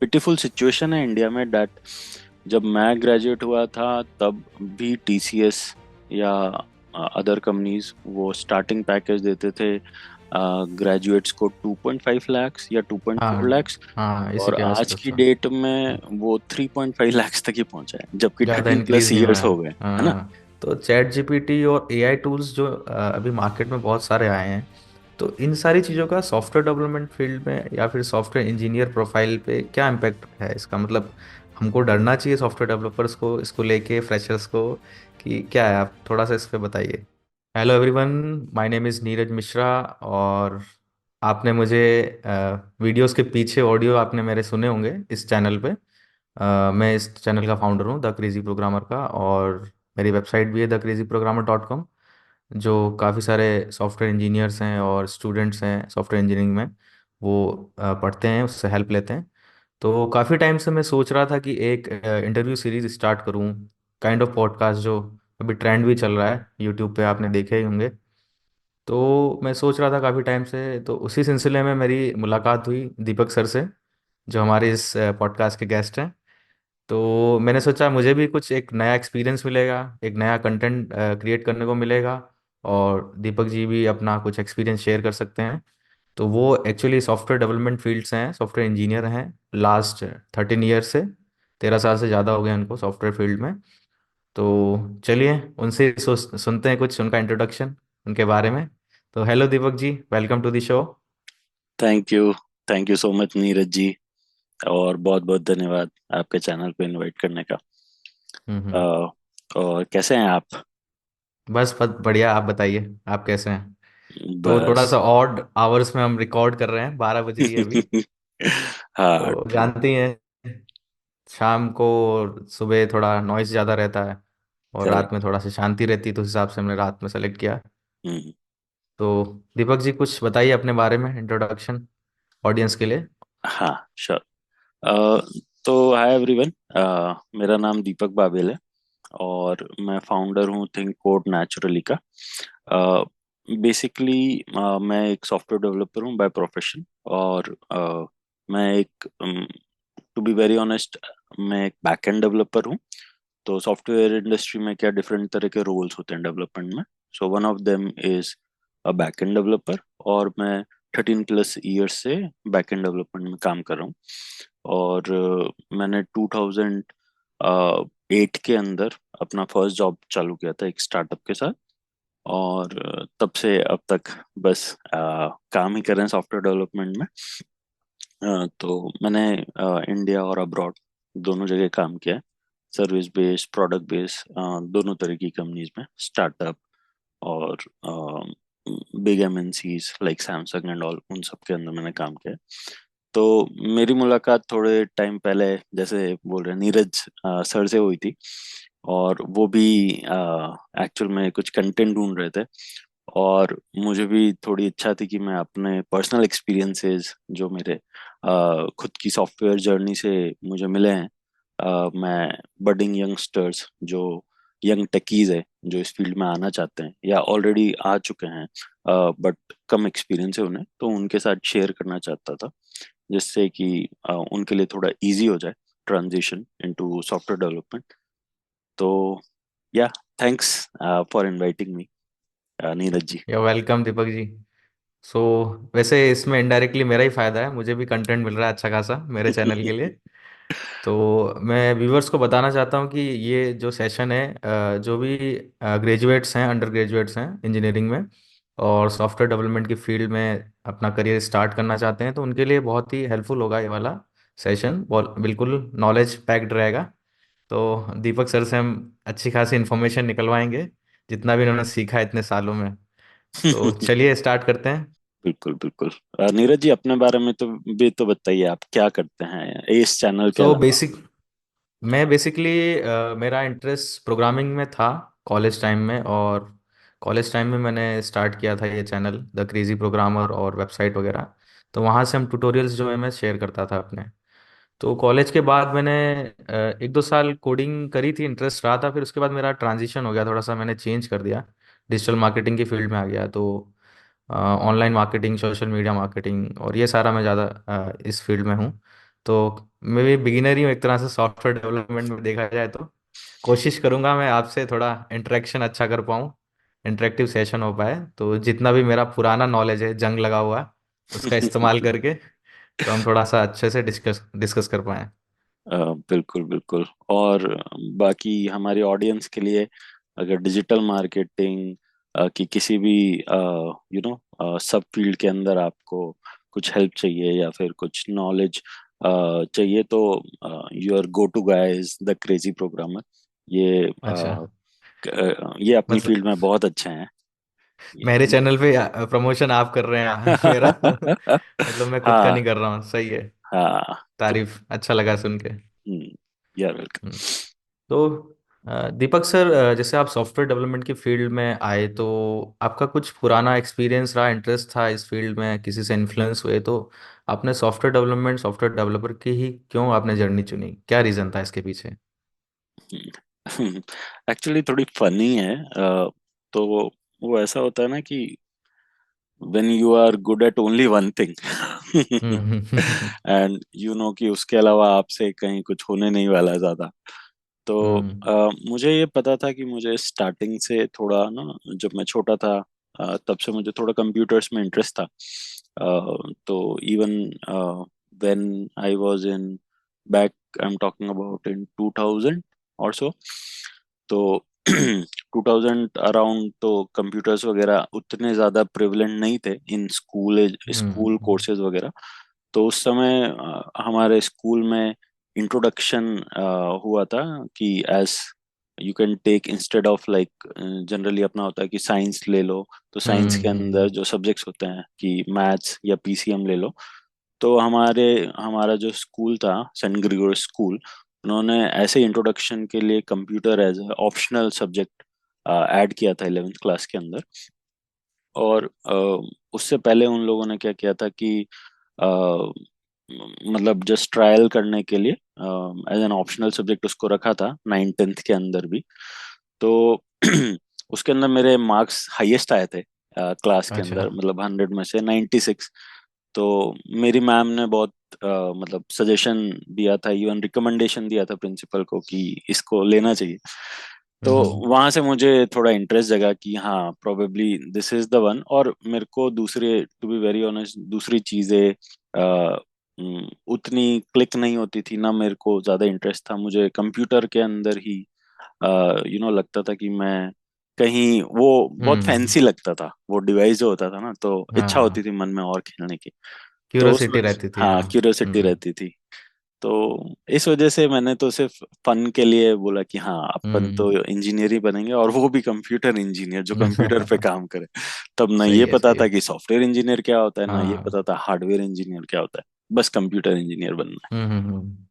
Pitiful situation है India में that जब मैं ग्रेजुएट हुआ था तब भी टीसीएस या अदर कंपनीज वो स्टार्टिंग पैकेज देते थे ग्रेजुएट्स को 2.5 lakhs या 2.4 हाँ lakhs। हाँ, इसी और के आज आसपास की था। डेट में वो 3.5 lakhs तक ही पहुंचा है जबकि ज़्यादा 13+ इंक्रीज नहीं हुआ years है। हो गए, है ना। हाँ, तो चैट जीपीटी और एआई टूल्स जो अभी मार्केट में बहुत सारे आए हैं, तो इन सारी चीज़ों का सॉफ्टवेयर डेवलपमेंट फील्ड में या फिर सॉफ्टवेयर इंजीनियर प्रोफाइल पे क्या इम्पैक्ट है इसका? मतलब हमको डरना चाहिए सॉफ्टवेयर डेवलपर्स को इसको लेके, फ्रेशर्स को, कि क्या है? आप थोड़ा सा इस पे बताइए। Hello everyone, my name is Neeraj Mishra. और आपने मुझे वीडियोस के पीछे ऑडियो आपने मेरे सुने होंगे इस चैनल पे। मैं इस चैनल का फाउंडर हूँ, द क्रेज़ी प्रोग्रामर का, और मेरी वेबसाइट भी है thecrazyprogrammer.com, जो काफ़ी सारे सॉफ्टवेयर इंजीनियर्स हैं और स्टूडेंट्स हैं सॉफ्टवेयर इंजीनियरिंग में, वो पढ़ते हैं, उससे हेल्प लेते हैं। तो काफ़ी टाइम से मैं सोच रहा था कि एक इंटरव्यू सीरीज स्टार्ट करूँ, काइंड ऑफ पॉडकास्ट, जो अभी ट्रेंड भी चल रहा है यूट्यूब पे, आपने देखे ही होंगे। तो मैं सोच रहा था काफ़ी टाइम से, तो उसी सिलसिले में मेरी मुलाकात हुई दीपक सर से, जो हमारे इस पॉडकास्ट के गेस्ट हैं। तो मैंने सोचा मुझे भी कुछ एक नया एक्सपीरियंस मिलेगा, एक नया कंटेंट क्रिएट करने को मिलेगा, और दीपक जी भी अपना कुछ एक्सपीरियंस शेयर कर सकते हैं। तो वो एक्चुअली सॉफ्टवेयर डेवलपमेंट फील्ड से हैं, सॉफ्टवेयर इंजीनियर हैं लास्ट 13 ईयर से। 13 साल से ज़्यादा हो गए उनको सॉफ्टवेयर फील्ड में। तो चलिए उनसे सुनते हैं कुछ उनका इंट्रोडक्शन उनके बारे में। तो hello Deepak ji, welcome to the show. Thank you. Thank you so much Neeraj ji. और बहुत बहुत धन्यवाद आपके चैनल पे इनवाइट करने का। हम्म। अ, और कैसे हैं आप? बस बहुत बढ़िया, आप बताइए आप कैसे हैं? तो थोड़ा बस। सा ऑड आवर्स में हम रिकॉर्ड कर रहे हैं, 12 बज रही है अभी। हाँ, तो ट्रू। जानते ही हैं, शाम को सुबह थोड़ा नॉइस ज़्यादा रहता है, और रात में करेक्ट। थोड़ा सा शांति रहती है, तो उस हिसाब से हमने रात में सेलेक्ट किया। हम्म। तो दीपक जी कुछ बताइए अपने बारे में, इंट्रोडक्शन ऑडियंस के लिए। हाँ, श्योर। तो हाय एवरीवन, मेरा नाम दीपक बाबेल है और मैं फाउंडर हूँ थिंक कोड नेचुरली का। बेसिकली मैं एक सॉफ्टवेयर डेवलपर हूँ बाय प्रोफेशन। और मैं एक, टू बी वेरी ऑनेस्ट, मैं एक बैकएंड डेवलपर हूँ। तो सॉफ्टवेयर इंडस्ट्री में क्या डिफरेंट तरह के रोल्स होते हैं डेवलपमेंट में। So one of them is a backend developer. और मैं 13+ ईयर्स से बैकएंड डेवलपमेंट में काम कर रहा हूँ। और मैंने 2008 के अंदर अपना फर्स्ट जॉब चालू किया था एक स्टार्टअप के साथ। और तब से अब तक बस काम ही कर रहे हैं सॉफ्टवेयर डेवलपमेंट में। तो मैंने इंडिया और अब्रॉड दोनों जगह काम किया है। सर्विस बेस्ड, प्रोडक्ट बेस्ड, दोनों तरह की कंपनीज में, स्टार्टअप और big MNCs like Samsung and all, उन सब के अंदर मैंने काम किया है। तो मेरी मुलाकात थोड़े टाइम पहले, जैसे बोल रहे हैं, नीरज सर से हुई थी। और वो भी एक्चुअल में कुछ कंटेंट ढूंढ रहे थे। और मुझे भी थोड़ी इच्छा थी कि मैं अपने पर्सनल एक्सपीरियंसेस जो मेरे खुद की सॉफ्टवेयर जर्नी से मुझे मिले हैं, मैं बडिंग यंगस्टर्स जो यंग टेकीज है जो इस फील्ड में आना चाहते हैं या ऑलरेडी आ चुके हैं बट कम एक्सपीरियंस है उन्हें, तो उनके साथ शेयर करना चाहता था, जिससे कि उनके लिए थोड़ा इजी हो जाए ट्रांजिशन इनटू सॉफ्टवेयर डेवलपमेंट। तो yeah, thanks for inviting me Neeraj ji. Yeah welcome Deepak ji. सो वैसे इसमें इनडायरेक्टली मेरा ही फायदा है, मुझे भी कंटेंट मिल रहा है अच्छा खासा मेरे चैनल के लिए। तो मैं व्यूवर्स को बताना चाहता हूँ कि ये जो सेशन है, जो भी ग्रेजुएट्स हैं, अंडर ग्रेजुएट्स हैं इंजीनियरिंग में, और सॉफ्टवेयर डेवलपमेंट की फील्ड में अपना करियर स्टार्ट करना चाहते हैं, तो उनके लिए बहुत ही हेल्पफुल होगा ये वाला सेशन। बिल्कुल नॉलेज पैक्ड रहेगा। तो दीपक सर से हम अच्छी खासी इन्फॉर्मेशन निकलवाएंगे, जितना भी इन्होंने सीखा है इतने सालों में। तो चलिए स्टार्ट करते हैं। बिल्कुल बिल्कुल। नीरज जी, अपने बारे में तो भी तो बताइए, आप क्या करते हैं इस चैनल के सो अलावा? बेसिक मैं बेसिकली मेरा इंटरेस्ट प्रोग्रामिंग में था कॉलेज टाइम में, और कॉलेज टाइम में मैंने स्टार्ट किया था ये चैनल द क्रेजी प्रोग्रामर और वेबसाइट वगैरह। तो वहाँ से हम ट्यूटोरियल्स जो है मैं शेयर करता था अपने। तो कॉलेज के बाद मैंने 1-2 साल कोडिंग करी थी, इंटरेस्ट रहा था। फिर उसके बाद मेरा ट्रांजिशन हो गया, थोड़ा सा मैंने चेंज कर दिया, डिजिटल मार्केटिंग की फील्ड में आ गया। तो online marketing, social media marketing, और ये सारा मैं ज़्यादा इस फील्ड में हूँ। तो मैं भी बिगिनर ही हूँ एक तरह से सॉफ्टवेयर डेवलपमेंट में, देखा जाए तो कोशिश करूंगा मैं आपसे थोड़ा इंटरेक्शन अच्छा कर पाऊँ, इंटरेक्टिव सेशन हो पाए, तो जितना भी मेरा पुराना नॉलेज है जंग लगा हुआ उसका इस्तेमाल करके, तो हम थोड़ा सा अच्छे से डिस्कस डिस्कस कर पाए। बिल्कुल बिल्कुल। और बाकी हमारी ऑडियंस के लिए, अगर डिजिटल मार्केटिंग की किसी भी यू नो सब फील्ड के अंदर आपको कुछ हेल्प चाहिए या फिर कुछ नॉलेज चाहिए, तो your go to guy is the crazy programmer. ये अच्छा। ये अपनी मतलब फील्ड में बहुत अच्छे हैं। मेरे ये- चैनल पे प्रमोशन आप कर रहे हैं मेरा मतलब मैं खुद का हाँ नहीं कर रहा हूँ, सही है। हाँ। तो तारीफ, अच्छा लगा सुन के। यार वेलकम। हम्म। तो दीपक सर, जैसे आप सॉफ्टवेयर डेवलपमेंट की फील्ड में आए, तो आपका कुछ पुराना एक्सपीरियंस रहा, इंटरेस्ट था इस फील्ड में, किसी से इन्फ्लुएंस हुए, तो आपने सॉफ्टवेयर डेवलपमेंट, सॉफ्टवेयर डेवलपर की ही क्यों आपने जर्नी चुनी, क्या रीज़न था इसके पीछे? एक्चुअली थोड़ी फनी है। तो वो ऐसा होता है ना कि when you are good at only one thing hmm. and you know कि उसके अलावा आपसे कहीं कुछ होने नहीं वाला ज्यादा। तो हम्म। मुझे ये पता था कि मुझे स्टार्टिंग से थोड़ा ना, जब मैं छोटा था तब से मुझे थोड़ा कंप्यूटर्स में इंटरेस्ट था। तो even when I was in back, I am talking about in 2000 और सो, तो 2000 अराउंड, तो कंप्यूटर्स वगैरह उतने ज़्यादा प्रिवलेंट नहीं थे in school school hmm. Courses वगैरह। तो उस समय हमारे स्कूल में इंट्रोडक्शन हुआ था कि as you can take instead of like, generally अपना होता है कि साइंस ले लो, तो साइंस के अंदर हम्म। जो सब्जेक्ट्स होते हैं कि मैथ्स या पीसीएम ले लो। तो हमारा जो स्कूल था, सेंट ग्रिगोर स्कूल, उन्होंने ऐसे इंट्रोडक्शन के लिए computer as optional subject add किया था 11th क्लास के अंदर। और उससे पहले उन लोगों ने क्या किया था कि अ, मतलब जस्ट ट्रायल करने के लिए एज एन ऑप्शनल सब्जेक्ट उसको रखा था 9th 10th के अंदर भी। तो उसके अंदर मेरे मार्क्स हाईएस्ट आए थे क्लास के अच्छा। अंदर, मतलब 100 में से 96। तो मेरी मैम ने बहुत मतलब सजेशन दिया था, इवन रिकमेंडेशन दिया था प्रिंसिपल को कि इसको लेना चाहिए। तो हम्म। वहां से मुझे थोड़ा इंटरेस्ट जगा कि हाँ, probably this is the one. और मेरे को दूसरे, टू बी वेरी ऑनेस्ट, दूसरी चीजें उतनी क्लिक नहीं होती थी ना, मेरे को ज्यादा इंटरेस्ट था मुझे कंप्यूटर के अंदर ही। लगता था कि मैं कहीं, वो बहुत हम्म। फैंसी लगता था वो डिवाइस जो होता था ना, तो इच्छा होती हाँ, थी मन में और खेलने की। तो उस क्यूरोसिटी रहती थी, हाँ, हाँ। क्यूरियोसिटी हम्म। रहती थी। तो इस वजह से मैंने तो सिर्फ फन के लिए बोला कि हाँ, अपन तो हम्म। इंजीनियर ही बनेंगे, और वो भी कंप्यूटर इंजीनियर जो कंप्यूटर पे काम करे। तब ना सही ये है, पता सही था है। कि सॉफ्टवेयर इंजीनियर क्या होता है, ना ये हाँ। पता था हार्डवेयर इंजीनियर क्या होता है। बस कंप्यूटर इंजीनियर बनना हम्म। है।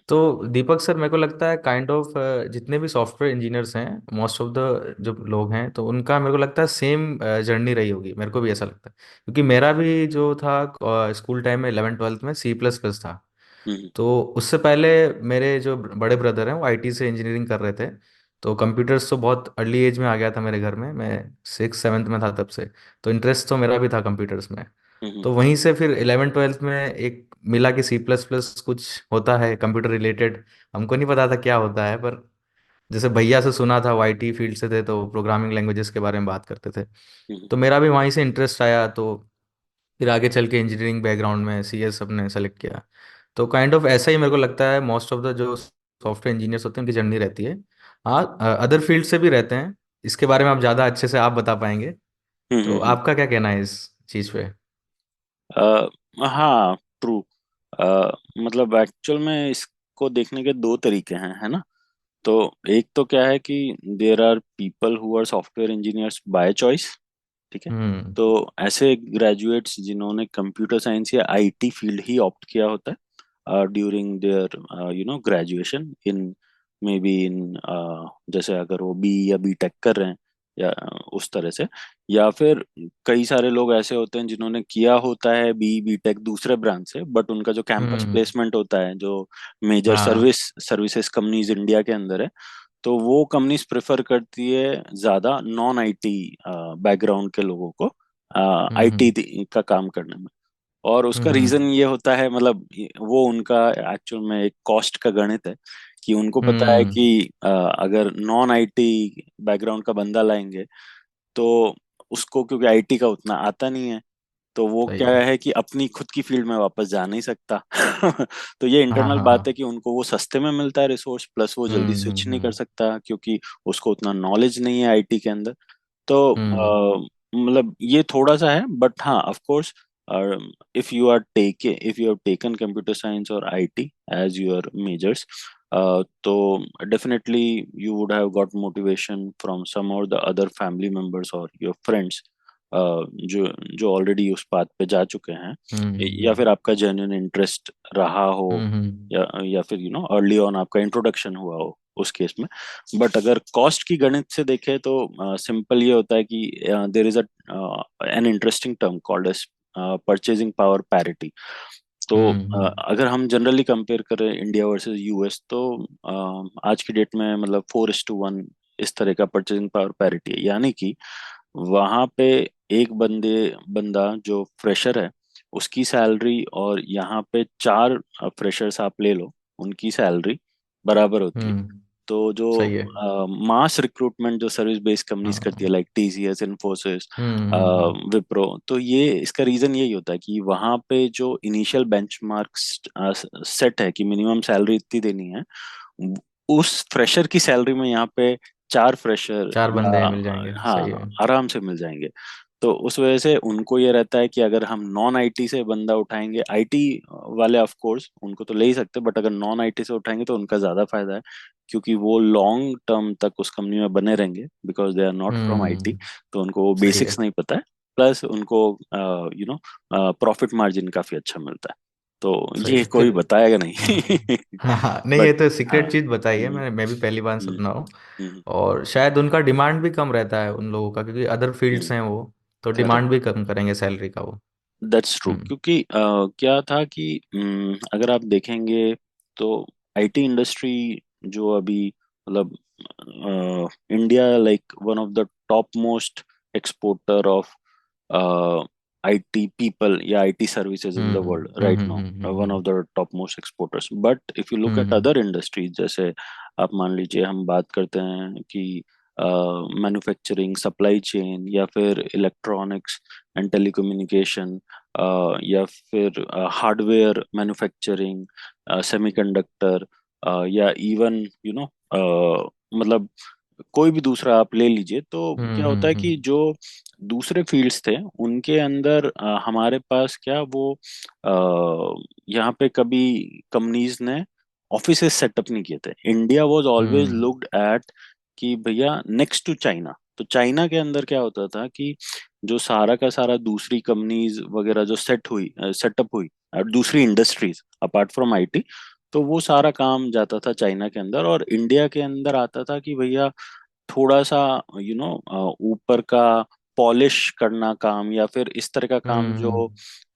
तो दीपक सर, मेरे को लगता है काइंड ऑफ जितने भी सॉफ्टवेयर इंजीनियर्स हैं, मोस्ट ऑफ द जो लोग हैं, तो उनका मेरे को लगता है सेम जर्नी रही होगी, मेरे को भी ऐसा लगता है। क्योंकि मेरा भी जो था स्कूल टाइम में 11th 12th में C++ था। हम्म तो उससे पहले मेरे जो बड़े ब्रदर हैं वो आईटी से इंजीनियरिंग कर रहे थे। तो कंप्यूटर्स तो बहुत अर्ली एज में आ गया था मेरे घर में, मैं 6th 7th में था तब से। तो इंटरेस्ट तो मेरा भी था कंप्यूटर्स में। हम्म तो वहीं से फिर 11th 12th में एक मिला कि C++ कुछ होता है कंप्यूटर रिलेटेड। हमको नहीं पता था क्या होता है, पर जैसे भैया से सुना था, वो आईटी फील्ड से थे, तो प्रोग्रामिंग लैंग्वेजेस के बारे में बात करते थे। हम्म तो मेरा भी वहीं से इंटरेस्ट आया, तो फिर आगे चल के इंजीनियरिंग बैकग्राउंड में CS अपने सेलेक्ट किया। तो काइंड ऑफ ऐसा ही मेरे को लगता है मोस्ट ऑफ द जो सॉफ्टवेयर इंजीनियर्स होते हैं उनकी जर्नी रहती है। हाँ, अदर फील्ड से भी रहते हैं, इसके बारे में आप ज़्यादा अच्छे से आप बता पाएंगे। तो हम्म। आपका क्या कहना है इस चीज़ पे? हाँ, ट्रू। मतलब एक्चुअल में इसको देखने के दो तरीके हैं, है ना। तो एक तो क्या है कि there are people who are software engineers by choice, ठीक है। हम्म। तो ऐसे ग्रेजुएट्स जिन्होंने कंप्यूटर साइंस या आईटी फील्ड ही ऑप्ट किया होता है during their graduation in, maybe in, जैसे अगर वो बी या बी टेक कर रहे हैं, या उस तरह से। या फिर कई सारे लोग ऐसे होते हैं जिन्होंने किया होता है बी टेक दूसरे ब्रांच से, बट उनका जो कैंपस हम्म। प्लेसमेंट होता है, जो मेजर हाँ। सर्विसेज कंपनीज इंडिया के अंदर है, तो वो कंपनीज प्रेफर करती है ज्यादा नॉन आईटी बैकग्राउंड के लोगों को हम्म। आईटी का काम करने में। और उसका रीजन हम्म ये होता है, मतलब वो उनका एक्चुअल में एक कॉस्ट का गणित है, कि उनको पता है हम्म कि अगर नॉन आईटी बैकग्राउंड का बंदा लाएंगे तो उसको, क्योंकि आईटी का उतना आता नहीं है, तो वो सही क्या है। है कि अपनी खुद की फील्ड में वापस जा नहीं सकता। तो ये हाँ इंटरनल हाँ बात है हाँ। कि उनको वो सस्ते में मिलता है रिसोर्स, प्लस वो जल्दी स्विच नहीं कर हम्म। सकता क्योंकि उसको उतना नॉलेज नहीं है आईटी के अंदर। तो हम्म मतलब ये थोड़ा सा है, बट हाँ of course, if you have taken computer science or IT as your majors, तो definitely you would have got motivation from some or the other family members or your friends, जो जो ऑलरेडी उस बात पे जा चुके हैं, या हम्म फिर आपका जेन्युइन इंटरेस्ट रहा हो, हम्म या फिर अर्ली ऑन आपका इंट्रोडक्शन हुआ हो उस केस में। बट अगर कॉस्ट की गणित से देखें तो सिंपल ये होता है कि there is an interesting term called as purchasing power parity. तो अगर हम जनरली कंपेयर करें इंडिया वर्सेस यूएस, तो आज की डेट में मतलब 4:1 इस तरह का परचेजिंग पावर पैरिटी है, यानी कि वहां पे एक बंदा जो फ्रेशर है उसकी सैलरी, और यहाँ पे चार फ्रेशर्स आप ले लो, उनकी सैलरी बराबर होती है। हम्म। तो जो सही है। मास रिक्रूटमेंट जो सर्विस बेस्ड कंपनीज करती है, हाँ। लाइक टीसीएस, इन्फोसिस, हम्म। विप्रो, तो ये इसका रीजन यही होता है कि वहां पे जो इनिशियल बेंचमार्क्स सेट है कि मिनिमम सैलरी इतनी देनी है, उस फ्रेशर की सैलरी में यहाँ पे चार फ्रेशर चार या, बंदे मिल जाएंगे, सही हाँ, है। आराम से मिल जाएंगे। तो उस वजह से उनको ये रहता है कि अगर हम नॉन आईटी से बंदा उठाएंगे, आईटी वाले ऑफ कोर्स उनको तो ले ही सकते, बट अगर नॉन आईटी से उठाएंगे तो उनका ज्यादा फायदा है, क्योंकि वो लॉन्ग टर्म तक उस कंपनी में बने रहेंगे, because they are not from IT. Hmm. तो उनको वो सही है। बेसिक्स नहीं पता है, प्लस उनको प्रॉफिट मार्जिन काफी अच्छा मिलता है। तो सही ये है कोई फिर। बताएगा हाँ नहीं। हाँ हाँ, नहीं ये बट तो हाँ। सीक्रेट चीज बताई है, हम्म, मैं भी पहली बार हम्म, सुन रहा हूँ। हम्म, और शायद उनका डिमांड भी कम रहता है उन लोगों का, क्योंकि अदर फील्ड्स हैं वो, तो डिमांड करेक्ट। भी कम करेंगे सैलरी का वो। दैट्स ट्रू, हम्म क्योंकि क्या था कि अगर आप देखेंगे तो आईटी इंडस्ट्री जो अभी, मतलब India like one of the top most exporter of IT people या IT services in the world right now, one of the top most exporters. But if you look at hmm other industries, जैसे आप मान लीजिए हम बात करते हैं कि मैन्युफैक्चरिंग, सप्लाई चेन, या फिर इलेक्ट्रॉनिक्स एंड टेलीकम्युनिकेशन, या फिर हार्डवेयर मैन्युफैक्चरिंग, सेमीकंडक्टर, या इवन मतलब कोई भी दूसरा आप ले लीजिए, तो क्या होता है कि हम्म। जो दूसरे फील्ड्स थे उनके अंदर हमारे पास क्या वो यहाँ पे कभी कंपनीज ने ऑफिसेस सेटअप नहीं किए थे। India was always hmm looked at कि भैया नेक्स्ट टू चाइना। तो चाइना के अंदर क्या होता था कि जो सारा का सारा दूसरी कंपनीज वगैरह जो सेटअप हुई, और दूसरी इंडस्ट्रीज अपार्ट फ्रॉम आईटी, तो वो सारा काम जाता था चाइना के अंदर, और इंडिया के अंदर आता था कि भैया थोड़ा सा ऊपर का पॉलिश करना काम, या फिर इस तरह का काम जो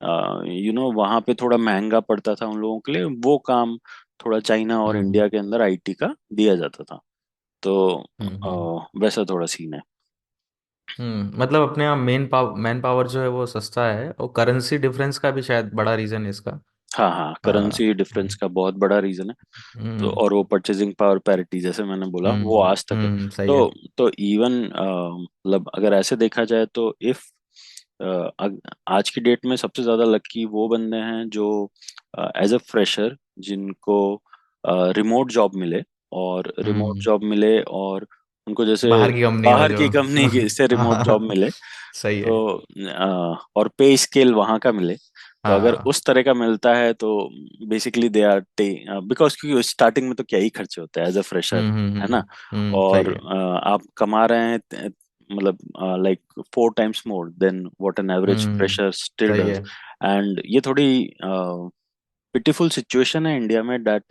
हम्म वहां पे थोड़ा महंगा पड़ता था उन लोगों के लिए, वो काम थोड़ा चाइना और हम्म इंडिया के अंदर आईटी का दिया जाता था। तो हम्म। वैसा थोड़ा सीन है। मतलब अपने यहाँ मैन पावर जो है वो सस्ता है, और करेंसी डिफरेंस का भी शायद बड़ा रीजन है इसका। हाँ हाँ, करेंसी डिफरेंस का बहुत बड़ा रीजन है। तो हम्म और वो परचेजिंग पावर पैरिटी जैसे मैंने बोला वो आज तक है। सही है। तो इवन मतलब अगर ऐसे देखा जाए तो इफ आज की डेट में सबसे ज्यादा लकी वो बंदे हैं जो एज अ फ्रेशर, जिनको रिमोट जॉब मिले, और रिमोट हम्म। जॉब मिले और उनको जैसे बाहर की कंपनी हो बाहर जो। की कंपनी से रिमोट जॉब मिले, सही है। तो और पे स्केल वहां का मिले। तो अगर हाँ। उस तरह का मिलता है तो बेसिकली दे आर बिकॉज क्योंकि स्टार्टिंग में तो क्या ही खर्चे होते हैं एज अ फ्रेशर, है ना। सही और है। आप कमा रहे हैं मतलब like 4 times more than what an average fresher still सही डज। है। एंड ये थोड़ी पिटीफुल सिचुएशन है इंडिया में, दैट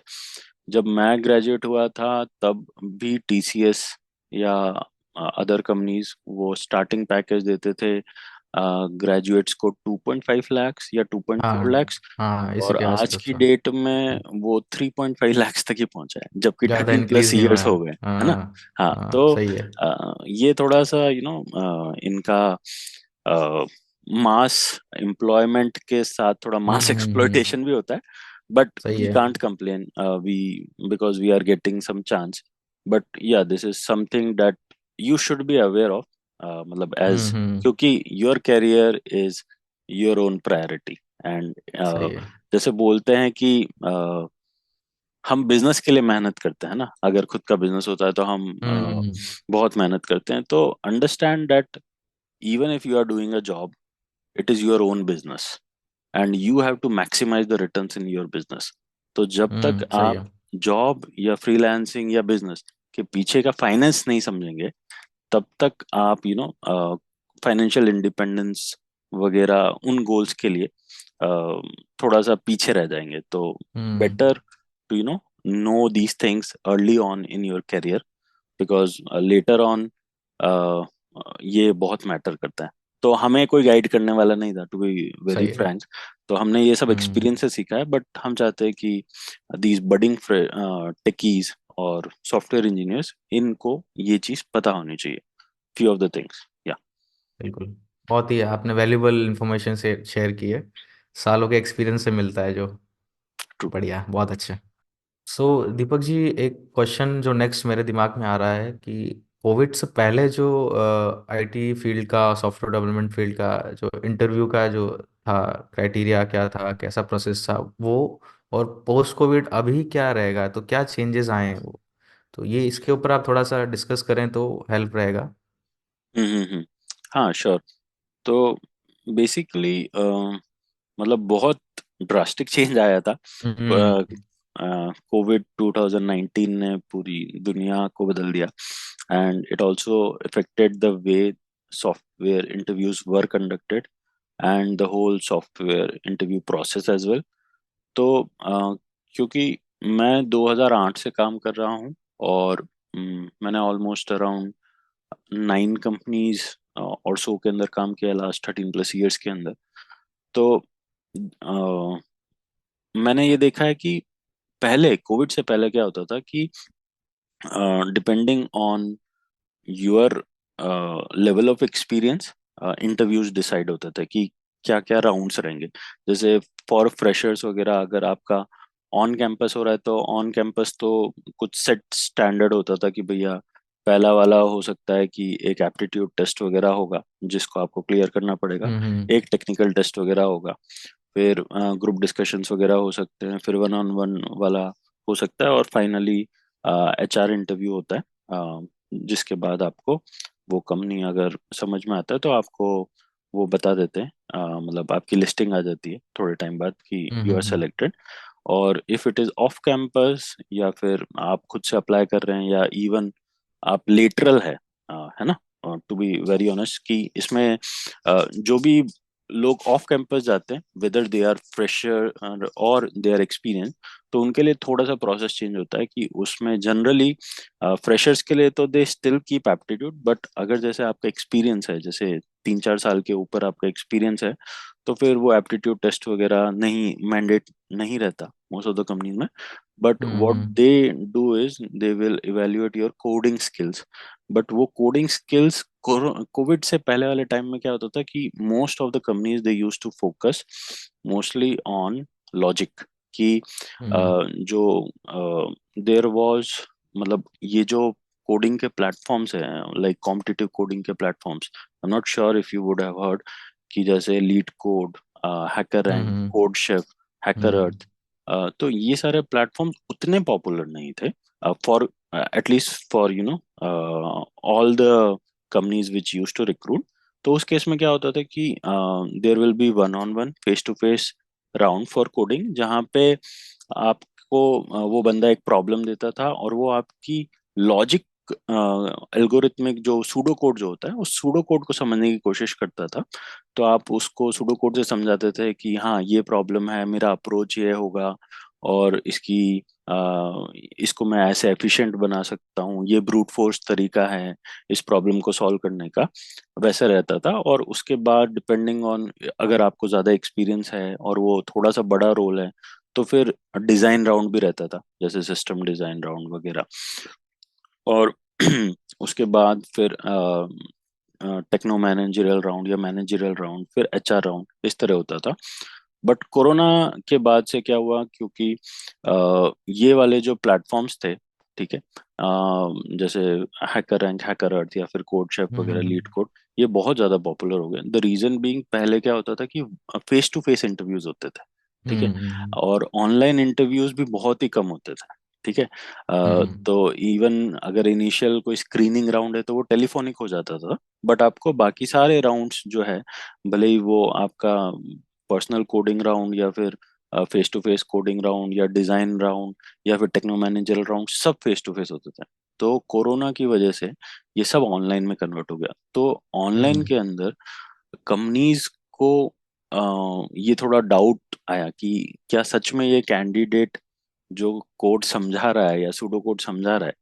जब मैं ग्रेजुएट हुआ था तब भी टीसीएस या अदर कंपनीज वो स्टार्टिंग पैकेज देते थे ग्रेजुएट्स को 2.5 lakhs या 2.4 lakhs, हाँ हाँ, इसी और के आज आसपास की था। डेट में वो 3.5 lakhs तक ही पहुंचा है, जबकि ज़्यादा 13+ इंक्रीज नहीं हुआ ईयर्स है। हो गए, है ना। हाँ हाँ, हाँ, तो सही है। ये थोड़ा सा इनका मास एम्प्लॉयमेंट के साथ थोड़ा मास हम्म। एक्सप्लॉयटेशन भी होता है, बट सही वी है। Can't complain, we because we are getting some chance. But yeah this is something that you should be aware of, मतलब एज, हम्म। क्योंकि your career is your own priority. And सही है। जैसे बोलते हैं कि हम बिजनेस के लिए मेहनत करते हैं ना, अगर खुद का बिजनेस होता है तो हम हम्म। बहुत मेहनत करते हैं. तो understand that even if you are doing a job, it is your own business and you have to maximize the returns in your business. तो जब तक सही आप है। जॉब या फ्रीलांसिंग या बिजनेस के पीछे का फाइनेंस नहीं समझेंगे, तब तक आप फाइनेंशियल इंडिपेंडेंस वगैरह उन गोल्स के लिए थोड़ा सा पीछे रह जाएंगे. तो hmm. Better to know these things early on in your career, because later on ये बहुत मैटर करता है. तो हमें कोई गाइड करने वाला नहीं था, टू बी वेरी सही है। फ्रैंक. तो हमने ये सब हम्म। एक्सपीरियंस से सीखा है, बट हम चाहते हैं कि दीज बडिंग टेकीज और सॉफ्टवेयर इंजीनियर्स, इनको ये चीज पता होनी चाहिए, फ्यू ऑफ द थिंग्स. या बिल्कुल। बहुत ही आपने वैल्यूबल इंफॉर्मेशन से शेयर की है, सालों के एक्सपीरियंस से मिलता है जो। ट्रू. बढ़िया, बहुत अच्छा। सो दीपक जी, एक क्वेश्चन जो नेक्स्ट मेरे दिमाग में आ रहा है कि कोविड से पहले जो आईटी फील्ड का, सॉफ्टवेयर डेवलपमेंट फील्ड का जो इंटरव्यू का जो था, क्राइटेरिया क्या था, कैसा प्रोसेस था वो, और पोस्ट कोविड अभी क्या रहेगा, तो क्या चेंजेस आए हैं वो, तो ये इसके ऊपर आप थोड़ा सा डिस्कस करें तो हेल्प रहेगा। हम्म. हाँ, श्योर. तो बेसिकली मतलब बहुत ड्रास्टिक चेंज आया था. हम्म। कोविड 2019 ने पूरी दुनिया को बदल दिया, and it also affected the way software interviews were conducted and the whole software interview process as well. तो क्योंकि मैं 2008 से काम कर रहा हूँ, और मैंने ऑलमोस्ट अराउंड 9 कंपनीज और सो के अंदर काम किया लास्ट 13+ ईयर्स के अंदर. तो मैंने ये देखा है कि पहले, कोविड से पहले क्या होता था कि depending on your level of experience, interviews decide होते थे कि क्या क्या राउंड्स रहेंगे. जैसे फॉर फ्रेशर्स वगैरह, अगर आपका ऑन कैंपस हो रहा है तो ऑन कैंपस तो कुछ सेट स्टैंडर्ड होता था कि भैया, पहला वाला हो सकता है कि एक एप्टीट्यूड टेस्ट वगैरह होगा जिसको आपको क्लियर करना पड़ेगा, हम्म। एक टेक्निकल टेस्ट वगैरह होगा, फिर ग्रुप डिस्कशंस वगैरह हो सकते हैं, फिर वन ऑन वन वाला हो सकता है, और फाइनली एचआर इंटरव्यू होता है. जिसके बाद आपको वो कंपनी अगर समझ में आता है तो आपको वो बता देते हैं, मतलब आपकी लिस्टिंग आ जाती है थोड़े टाइम बाद कि हम्म। You are selected. और if it is off campus, या फिर आप खुद से अप्लाई कर रहे हैं, या इवन आप लेटरल है ना, टू बी वेरी ऑनेस्ट कि इसमें जो भी लोग ऑफ कैंपस जाते हैं, वेदर दे आर फ्रेशर और दे आर एक्सपीरियंस, तो उनके लिए थोड़ा सा प्रोसेस चेंज होता है कि उसमें जनरली फ्रेशर्स के लिए तो they still keep aptitude, but अगर जैसे आपका एक्सपीरियंस है, जैसे 3-4 साल के ऊपर आपका एक्सपीरियंस है, तो फिर वो एप्टीट्यूड टेस्ट वगैरह नहीं, मैंडेट नहीं रहता मोस्ट ऑफ द कंपनीज में. But what hmm. They do is they will evaluate your coding skills. But वो कोडिंग स्किल्स, कोविड से पहले वाले टाइम में क्या होता था कि most of the companies they use to focus mostly on logic. कि हम्म। जो देर वाज, मतलब ये जो कोडिंग के प्लेटफॉर्म्स हैं, लाइक कॉम्पिटिटिव कोडिंग के platforms, I am not sure if you would have heard, कि जैसे leet code, hacker rank, hmm. Code chef, hacker hmm. Earth, तो ये सारे प्लेटफॉर्म उतने पॉपुलर नहीं थे for, at least for all the companies which use to recruit. तो उस केस में क्या होता था कि there will be one on one, face to face round for coding, जहाँ पे आपको वो बंदा एक प्रॉब्लम देता था, और वो आपकी लॉजिक, एल्गोरिथमिक जो सूडो कोड जो होता है, उस सूडो कोड को समझने की कोशिश करता था. तो आप उसको सूडो कोड से समझाते थे कि हाँ, ये प्रॉब्लम है, मेरा अप्रोच ये होगा, और इसको मैं ऐसे एफिशिएंट बना सकता हूँ, ये ब्रूट फोर्स तरीका है इस प्रॉब्लम को सॉल्व करने का, वैसा रहता था. और उसके बाद डिपेंडिंग ऑन, अगर आपको ज़्यादा एक्सपीरियंस है और वो थोड़ा सा बड़ा रोल है, तो फिर डिज़ाइन राउंड भी रहता था, जैसे सिस्टम डिज़ाइन राउंड वगैरह. और उसके बाद फिर टेक्नो मैनेजरियल राउंड या मैनेजरियल राउंड, फिर एचआर राउंड, इस तरह होता था। बट कोरोना के बाद से क्या हुआ, क्योंकि ये वाले जो प्लेटफॉर्म्स थे, ठीक है, जैसे हैकर रैंक, हैकर अर्थ या फिर कोड शेफ हम्म वगैरह, लीड हम्म कोड, ये बहुत ज्यादा पॉपुलर हो गए। द रीजन बीइंग, पहले क्या होता था कि फेस टू फेस इंटरव्यूज होते थे, ठीक है, और ऑनलाइन इंटरव्यूज भी बहुत ही कम होते थे, ठीक है। हम्म तो इवन अगर इनिशियल कोई स्क्रीनिंग राउंड है तो वो टेलीफोनिक हो जाता था, बट आपको बाकी सारे राउंड्स जो है, भले ही वो आपका पर्सनल कोडिंग राउंड या फिर face to face coding round या डिजाइन राउंड या फिर टेक्नो मैनेजरल राउंड, सब फेस टू फेस होते थे। तो कोरोना की वजह से ये सब ऑनलाइन में कन्वर्ट हो गया। तो ऑनलाइन हम्म के अंदर कंपनीज को ये थोड़ा डाउट आया कि क्या सच में ये कैंडिडेट जो कोड समझा रहा है या सूडो कोड समझा रहा है,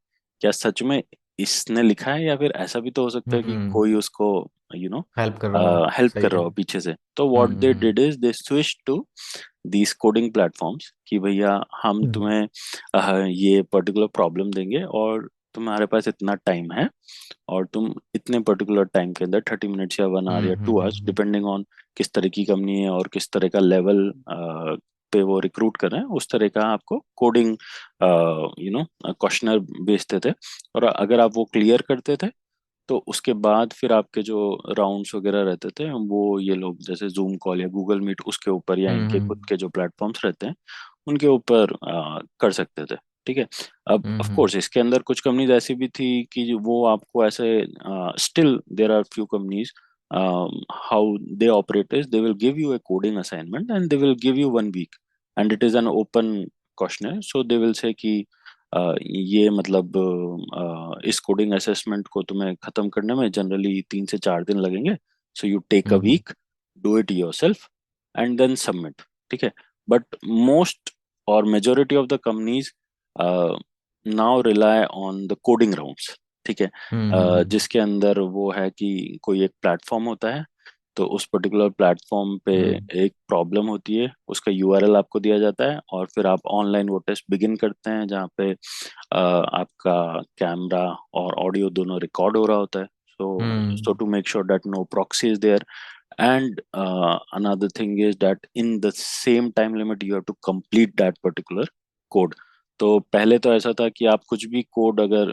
क्या सच में इसने लिखा है, या फिर ऐसा भी तो हो सकता है कि हम्म कोई उसको यू नो हेल्प कर रहा हो। हेल्प सही कर रहा है। हो पीछे से। तो what they did is they switch to these coding platforms कि भैया हम हम्म तुम्हें ये पर्टिकुलर प्रॉब्लम देंगे, और तुम्हारे पास इतना टाइम है, और तुम इतने पर्टिकुलर टाइम के अंदर 30 मिनट्स या 1 आवर या 2 आवर्स, डिपेंडिंग ऑन किस तरह की कंपनी है और किस तरह का लेवल पे वो रिक्रूट कर रहे हैं, उस तरह का आपको कोडिंग क्वेश्चनर भेजते थे। और अगर आप वो क्लियर करते थे, तो उसके बाद फिर आपके जो राउंड्स वगैरह रहते थे, वो ये लोग जैसे जूम कॉल या गूगल मीट उसके ऊपर या इनके खुद हम्म के जो प्लेटफॉर्म्स रहते हैं उनके ऊपर कर सकते थे, ठीक है। अब ऑफ हम्म कोर्स इसके अंदर कुछ कंपनीज ऐसी भी थी कि वो आपको ऐसे, still there are few companies, how they operate is they will give you a coding assignment and they will give you 1 week, and it is an open question, so they will say कि ये मतलब इस coding assessment को तुम्हें खत्म करने में generally 3 से 4 दिन लगेंगे, so you take a hmm week, do it yourself and then submit, ठीक है। बट मोस्ट और majority of the companies now rely on the coding rounds, ठीक है। हम्म जिसके अंदर वो है कि कोई एक प्लेटफॉर्म होता है, तो उस पर्टिकुलर प्लेटफॉर्म पे हम्म एक प्रॉब्लम होती है, उसका यूआरएल आपको दिया जाता है, और फिर आप ऑनलाइन वो टेस्ट बिगिन करते हैं, जहाँ पे आपका कैमरा और ऑडियो दोनों रिकॉर्ड हो रहा होता है, so hmm to make sure that no proxy is there, and another thing is that in the same time limit you have to complete that particular code। तो पहले तो ऐसा था कि आप कुछ भी कोड अगर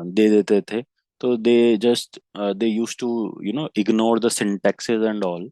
दे देते थे, तो they use to ignore the syntaxes and all,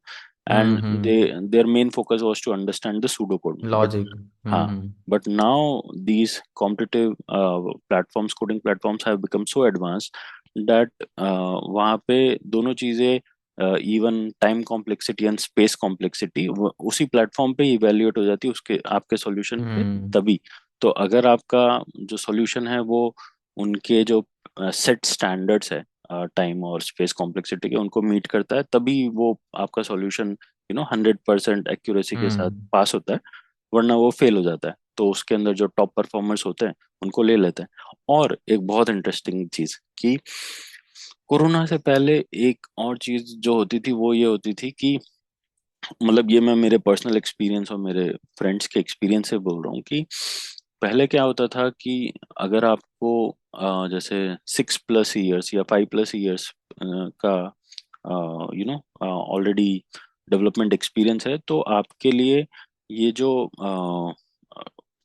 and their main focus was to understand the pseudo code. But logic. हाँ, but now these competitive platforms, coding platforms have become so advanced that वहाँ पे दोनों चीजें, even time complexity and space complexity, उसी platform पे evaluate हो जाती है उसके आपके सॉल्यूशन पे हम्म तभी। तो अगर आपका जो सॉल्यूशन है वो उनके जो सेट स्टैंडर्ड्स है टाइम और स्पेस कॉम्प्लेक्सिटी के, उनको मीट करता है, तभी वो आपका सॉल्यूशन 100% एक्यूरेसी के साथ हम्म पास होता है, वरना वो फेल हो जाता है। तो उसके अंदर जो टॉप परफॉर्मर्स होते हैं उनको ले लेते हैं। और एक बहुत इंटरेस्टिंग चीज कि कोरोना से पहले एक और चीज जो होती थी वो ये होती थी कि, मतलब ये मैं मेरे पर्सनल एक्सपीरियंस और मेरे फ्रेंड्स के एक्सपीरियंस से बोल रहा हूँ कि पहले क्या होता था कि अगर आपको जैसे 6+ ईयर्स या 5+ ईयर्स का ऑलरेडी डेवलपमेंट एक्सपीरियंस है, तो आपके लिए ये जो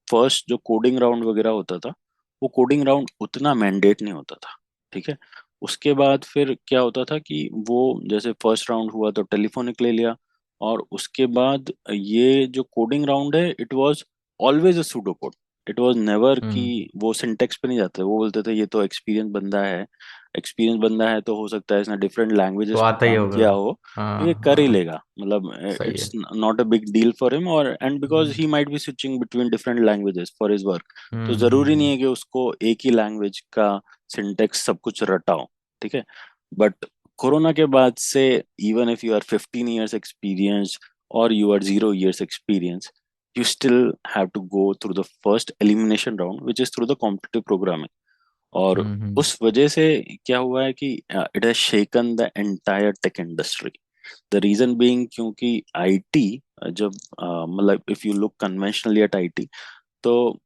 फर्स्ट जो कोडिंग राउंड वगैरह होता था, वो कोडिंग राउंड उतना मैंडेट नहीं होता था, ठीक है। उसके बाद फिर क्या होता था कि वो जैसे फर्स्ट राउंड हुआ तो टेलीफोनिक ले लिया, और उसके बाद ये जो कोडिंग राउंड है, it was always a pseudo code. It was never कि हम्म वो सिंटेक्स पे नहीं जाते, वो बोलते थे ये तो एक्सपीरियंस बंदा है, एक्सपीरियंस बंदा है तो हो सकता है इसने डिफरेंट तो लैंग्वेजेस पे आता ही काम होगा। किया हो, तो ये हाँ कर ही हाँ। लेगा, मतलब सही इट्स है। Not a big deal for him, और and because hmm he might be switching between different languages for his work, तो जरूरी नहीं हम्म है कि उसको एक ही लैंग्वेज का सिंटेक्स सब कुछ रटा हो, ठीक है। बट कोरोना के बाद से, even if you are 15 years experience और you are 0 years experience, you still have to go through the first elimination round, which is through the competitive programming। और हम्म उस वजह से क्या हुआ है कि it has shaken the entire tech industry. The reason being क्योंकि आईटी, जब मतलब if you look conventionally at IT, तो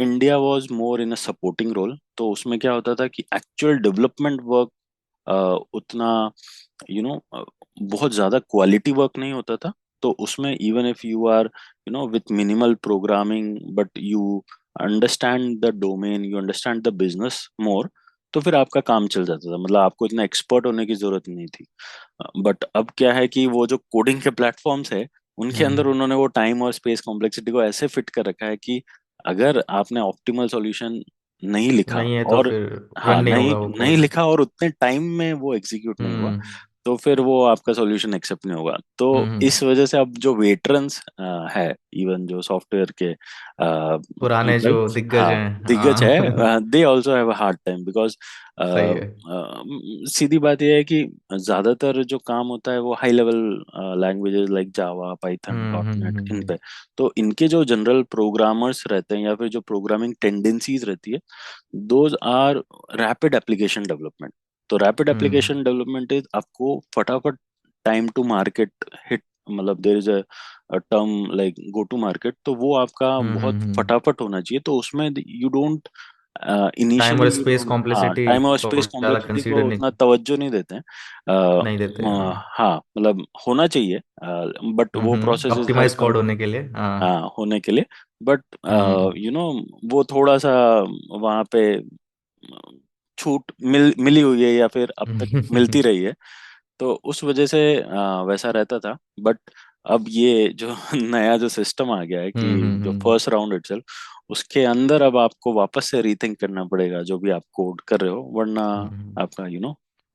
India was more in a supporting role, तो उसमें क्या होता था कि एक्चुअल डेवलपमेंट वर्क उतना बहुत ज्यादा क्वालिटी वर्क नहीं होता था। तो उसमें even if you are with minimal programming but you understand the domain, you understand the business more, तो फिर आपका काम चल जाता था, मतलब आपको इतना एक्सपर्ट होने की जरूरत नहीं थी। बट अब क्या है कि वो जो कोडिंग के प्लेटफॉर्म्स है, उनके अंदर हम्म। उन्होंने वो टाइम और स्पेस कॉम्प्लेक्सिटी को ऐसे फिट कर रखा है कि अगर आपने ऑप्टिमल सॉल्यूशन नहीं लिखा, नहीं है तो और फिर रन हाँ नहीं नहीं होगा वो नहीं कोड। लिखा और उतने टाइम में वो एग्जीक्यूट नहीं हुआ, हम्म तो फिर वो आपका सॉल्यूशन एक्सेप्ट नहीं होगा। तो हम्म। इस वजह से अब जो वेटरन्स है, इवन जो सॉफ्टवेयर के पुराने जो पीपल, दिग्गज हाँ हैं, दिग्गज हाँ। है, they also have a hard time because सही है। सीधी बात यह है कि ज्यादातर जो काम होता है वो high level languages like Java, Python, dot net, इन पे। तो इनके जो जनरल प्रोग्रामर्स रहते हैं या फिर जो प्रोग्रामिंग टेंडेंसीज रहती है, those are rapid application development. तो rapid hmm application development is आपको फटाफट टाइम टू मार्केट हिट, मतलब there is a term like go to market, तो वो आपका बहुत हम्म। फटाफट होना चाहिए। तो उसमें यू डोंट टाइम इनिशियली और यू स्पेस डोंट, हाँ कॉम्प्लेक्सिटी टाइम और को स्पेस ज़्यादा कॉम्प्लेक्सिटी कंसीडर को नहीं उतना तवज्जो नहीं देते हैं। नहीं देते, हाँ। हाँ मतलब होना चाहिए, बट वो process is optimize help, code होने के लिए, हाँ। हाँ होने के लिए। But hmm. यू नो वो थोड़ा सा वहाँ पे छूट मिली हुई है या फिर अब तक मिलती रही है, तो उस वजह से वैसा रहता था। बट अब ये जो नया जो सिस्टम आ गया है कि जो हम्म। फर्स्ट राउंड इटसेल्फ, उसके अंदर अब आपको वापस से रीथिंक करना पड़ेगा जो भी आप कोड कर रहे हो, वरना आपका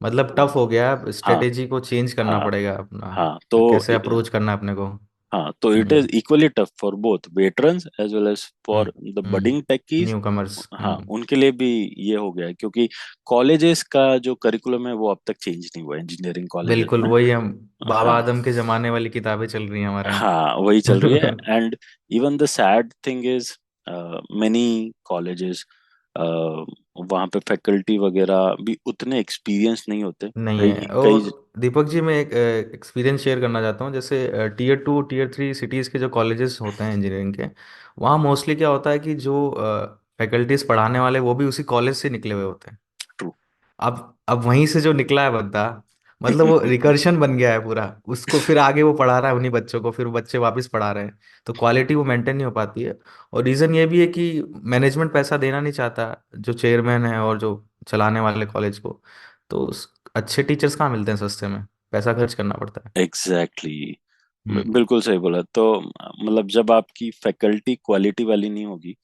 मतलब टफ हो गया, अब हाँ स्ट्रेटेजी को चेंज करना हाँ पड़ेगा अपना। हाँ तो कैसे अप्रोच करना है अपने को। हाँ तो it is equally tough for both veterans as well as for the budding techies. Newcomers. हाँ उनके लिए भी ये हो गया है, क्योंकि कॉलेजेस का जो करिकुलम है वो अब तक चेंज नहीं हुआ है इंजीनियरिंग कॉलेजेस बिल्कुल में। वही, हम बाबा हाँ आदम के जमाने वाली किताबें चल रही हैं हमारे हाँ वही चल रही है। यहाँ। And even the sad thing is many colleges, वहाँ पे फैकल्टी वगैरह भी उतने एक्सपीरियंस नहीं होते। नहीं कई है। कई और दीपक जी, मैं एक एक्सपीरियंस शेयर करना चाहता हूँ। जैसे tier two tier three cities के जो कॉलेजेस होते हैं इंजीनियरिंग के, वहाँ मोस्टली क्या होता है कि जो फैकल्टीज पढ़ाने वाले वो भी उसी कॉलेज से निकले हुए होते हैं। ट्रू। अब वहीं से जो निकला है बंदा, मतलब वो रिकर्शन बन गया है पूरा। उसको फिर आगे वो पढ़ा रहा है उन्हीं बच्चों को, फिर वो बच्चे वापस पढ़ा रहे हैं। तो क्वालिटी वो मेंटेन नहीं हो पाती है। और रीज़न ये भी है कि मैनेजमेंट पैसा देना नहीं चाहता, जो चेयरमैन है और जो चलाने वाले कॉलेज को। तो अच्छे टीचर्स कहाँ मिलते हैं सस्ते में, पैसा खर्च करना पड़ता है। Exactly exactly. हम्म बिल्कुल सही बोला। तो मतलब जब आपकी फैकल्टी क्वालिटी वाली नहीं होगी,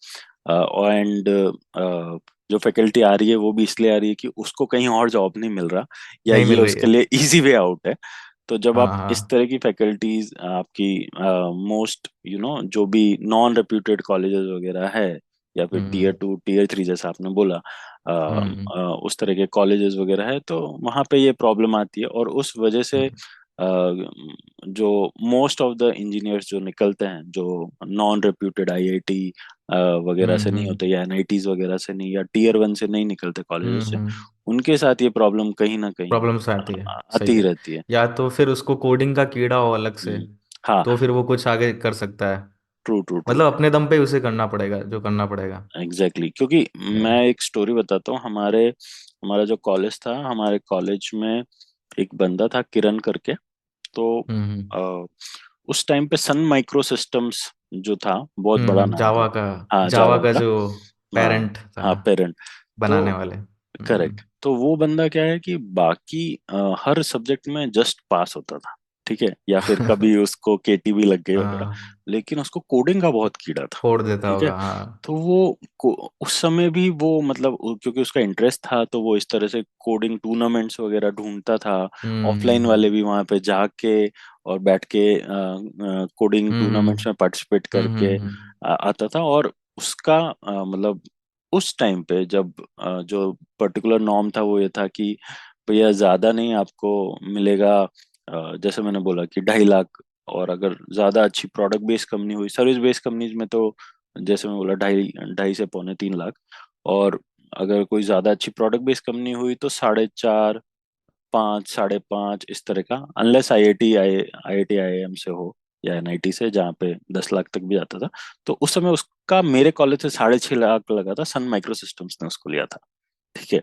और एंड जो फैकल्टी आ रही है वो भी इसलिए आ रही है कि उसको कहीं और जॉब नहीं मिल रहा, या नहीं ये मिल रही उसके है। लिए इजी वे आउट है। तो जब आप हाँ इस हाँ। तरह की फैकल्टीज आपकी मोस्ट जो भी नॉन रेप्यूटेड कॉलेजेस वगैरह है, या फिर tier hmm to tier three जैसा आपने बोला, हम्म उस तरह के कॉलेजेस वगैरह है, तो वहाँ पे ये प्रॉब्लम आती है। और उस वजह से हम्म जो मोस्ट ऑफ द इंजीनियर्स जो निकलते हैं, जो नॉन रेप्यूटेड आईआईटी वगैरह से नहीं हम्म। होते, या एनआईटीज वगैरह से नहीं, या टीयर वन से नहीं निकलते कॉलेजेस से, हम्म। उनके साथ ये प्रॉब्लम कहीं ना कहीं प्रॉब्लम्स आती है, आती सही ही है। रहती है। या तो फिर उसको कोडिंग का कीड़ा हो अलग से, हम्म, हाँ तो फिर वो कुछ आगे कर सकता है। True true true. मतलब अपने दम पे उसे करना पड़ेगा जो करना पड़ेगा। Exactly exactly. क्योंकि मैं Yeah. एक स्टोरी बताता हूँ। हमारा जो कॉलेज था, हमारे कॉलेज में एक बंदा था किरण करके। तो हम्म अ, उस टाइम पे सन माइक्रो सिस्टम्स जो था, बहुत बड़ा नाम था। जावा का, हाँ जावा जावा का का। जो हाँ पेरेंट था हाँ पेरेंट। बनाने तो वाले। करेक्ट। तो वो बंदा क्या है कि बाकी हर सब्जेक्ट में जस्ट पास होता था, ठीक है, या फिर कभी उसको केटीवी लग गई वगैरह, हाँ, लेकिन उसको कोडिंग का बहुत कीड़ा था। फोड़ देता ठीक है। होगा, हाँ। तो उस समय भी वो मतलब क्योंकि उसका इंटरेस्ट था, तो वो इस तरह से कोडिंग टूर्नामेंट्स वगैरह ढूंढता था। ऑफलाइन वाले हम्म भी वहां पे जाके और बैठ के कोडिंग हम्म टूर्नामेंट्स में पार्टिसिपेट करके आता था। और उसका मतलब उस टाइम पे जब जो पर्टिकुलर नॉर्म था वो ये था कि भैया ज्यादा नहीं आपको मिलेगा, जैसे मैंने बोला कि 2.5 लाख। और अगर ज्यादा अच्छी प्रोडक्ट बेस्ड कंपनी हुई, सर्विस बेस्ड कंपनीज में तो जैसे मैं बोला 2.5 से 2.25 3 लाख। और अगर कोई ज्यादा अच्छी प्रोडक्ट बेस्ड कंपनी हुई तो 4.5 5 5.5 इस तरह का, unless I I T I am से हो या एनआईटी से, जहाँ पे 10 लाख तक भी जाता था। तो उस समय उसका मेरे कॉलेज से 6.5 लाख लगा था, सन माइक्रो सिस्टम्स ने उसको लिया था। ठीक है।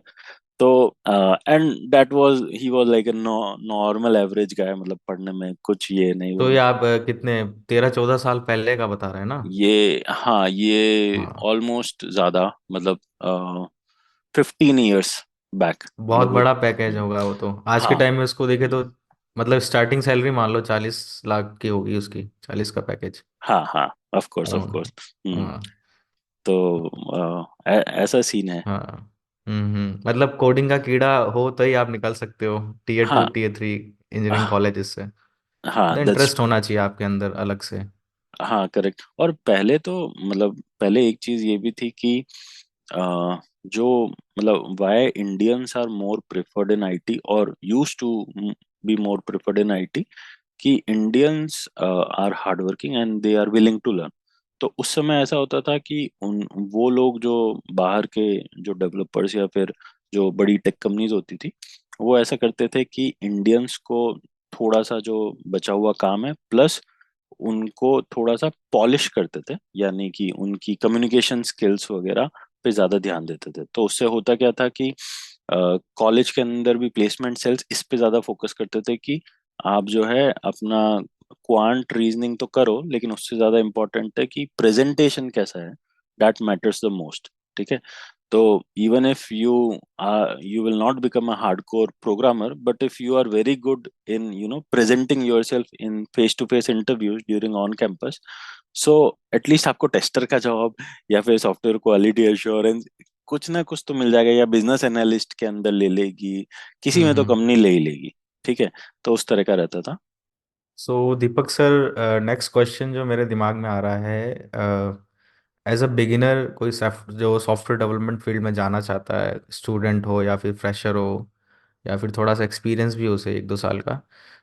तो and that was he was like a normal average guy, मतलब पढ़ने में कुछ ये नहीं तो ये वो। आप कितने 13-14 साल पहले का बता रहे हैं ना? ये हाँ, ये हाँ, ऑलमोस्ट ज्यादा, मतलब 15 ईयर्स बैक, बहुत मतलब वो। बड़ा पैकेज होगा वो तो। आज के हाँ टाइम में उसको देखे तो मतलब स्टार्टिंग सैलरी मान लो 40 लाख की होगी उसकी, 40 का पैकेज। हाँ हाँ, ऑफ कोर्स ऑफ हाँ। कोर्स। हम्म। हाँ। तो ऐसा सीन है। हाँ। मतलब कोडिंग का कीड़ा हो तो ही आप निकल सकते हो Tier 2 हाँ Tier 3 इंजीनियरिंग कॉलेजेस से। हाँ, मतलब दैट्स। इंटरेस्ट होना चाहिए आपके अंदर अलग से। हाँ करेक्ट। और पहले तो मतलब पहले एक चीज ये भी थी कि जो मतलब why Indians are more preferred in IT और used to be more preferred in IT, कि Indians are hard working and they are willing to learn. तो उस समय ऐसा होता था कि उन वो लोग जो बाहर के जो डेवलपर्स या फिर जो बड़ी टेक कंपनीज होती थी, वो ऐसा करते थे कि इंडियंस को थोड़ा सा जो बचा हुआ काम है प्लस उनको थोड़ा सा पॉलिश करते थे, यानी कि उनकी कम्युनिकेशन स्किल्स वगैरह पे ज्यादा ध्यान देते थे। तो उससे होता क्या था कि कॉलेज के अंदर भी प्लेसमेंट सेल्स इस पे ज्यादा फोकस करते थे कि आप जो है अपना क्वांट रीजनिंग तो करो, लेकिन उससे ज्यादा इंपॉर्टेंट है कि प्रेजेंटेशन कैसा है, दैट मैटर्स द मोस्ट। ठीक है। तो even if you will not become a hardcore programmer, but if you are very good in presenting yourself in face to face interviews during on campus, so at least आपको tester का job या फिर software quality assurance कुछ ना कुछ तो मिल जाएगा, या बिजनेस एनालिस्ट के अंदर ले लेगी, किसी में तो हम्म। कंपनी ले ही लेगी। ठीक है। तो उस तरह का रहता था। सो दीपक सर, नेक्स्ट क्वेश्चन जो मेरे दिमाग में आ रहा है, एज अ बिगिनर कोई जो सॉफ्टवेयर डेवलपमेंट फील्ड में जाना चाहता है, स्टूडेंट हो या फिर फ्रेशर हो या फिर थोड़ा सा एक्सपीरियंस भी हो से 1-2 साल का,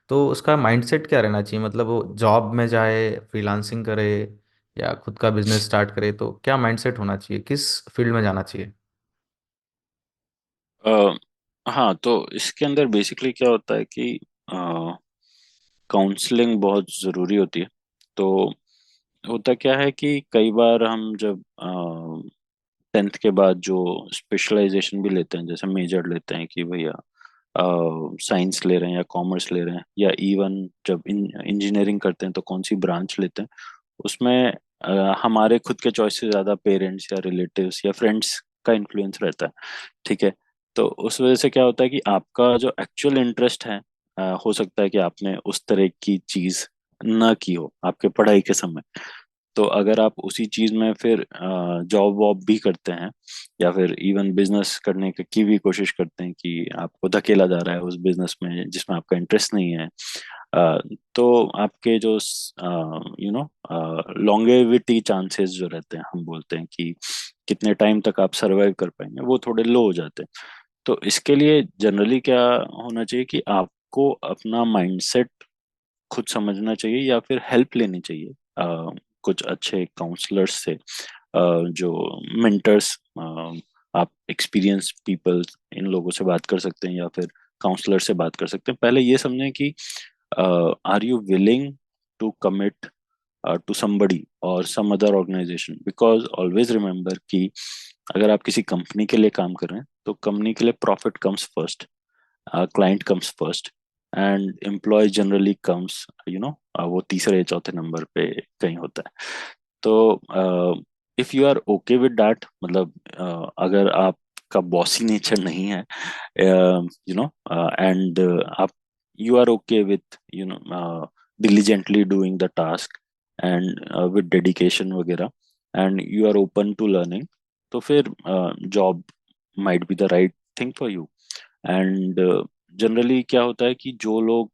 तो उसका माइंडसेट क्या रहना चाहिए? मतलब वो जॉब में जाए, फ्रीलांसिंग करे या खुद का बिजनेस स्टार्ट करे, तो क्या माइंडसेट होना चाहिए, किस फील्ड में जाना चाहिए? हाँ, तो इसके अंदर बेसिकली क्या होता है कि काउंसलिंग बहुत ज़रूरी होती है। तो होता क्या है कि कई बार हम जब 10th के बाद जो स्पेशलाइजेशन भी लेते हैं, जैसे मेजर लेते हैं कि भैया साइंस ले रहे हैं या कॉमर्स ले रहे हैं, या इवन जब इंजीनियरिंग करते हैं तो कौन सी ब्रांच लेते हैं, उसमें हमारे खुद के चॉइस से ज़्यादा पेरेंट्स या रिलेटिव्स या फ्रेंड्स का इन्फ्लुएंस रहता है। ठीक है। तो उस वजह से क्या होता है कि आपका जो एक्चुअल इंटरेस्ट है, हो सकता है कि आपने उस तरह की चीज ना की हो आपके पढ़ाई के समय। तो अगर आप उसी चीज में फिर जॉब वॉब भी करते हैं, या फिर इवन बिजनेस करने की भी कोशिश करते हैं कि आपको धकेला जा रहा है उस बिजनेस में जिसमें आपका इंटरेस्ट नहीं है, तो आपके जो लॉन्गेविटी चांसेस जो रहते हैं, हम बोलते हैं कि कितने टाइम तक आप सरवाइव कर पाएंगे, वो थोड़े लो हो जाते हैं। तो इसके लिए जनरली क्या होना चाहिए कि आपको अपना माइंडसेट खुद समझना चाहिए, या फिर हेल्प लेनी चाहिए कुछ अच्छे काउंसलर्स से, जो मेंटर्स, आप एक्सपीरियंस पीपल, इन लोगों से बात कर सकते हैं या फिर काउंसलर से बात कर सकते हैं। पहले ये समझें कि are you willing to commit to somebody और some other organization, because always remember कि अगर आप किसी कंपनी के लिए काम कर रहे हैं तो कंपनी के लिए profit comes first, client comes first, and employ generally comes वो तीसरे चौथे नंबर पे कहीं होता है। तो if you are okay with that, मतलब अगर आपका बॉसी नेचर नहीं है, एंड आप you are okay with diligently doing the task and with dedication वगैरह, and you are open to learning, तो फिर job might be the right thing for you। And generally क्या होता है कि जो लोग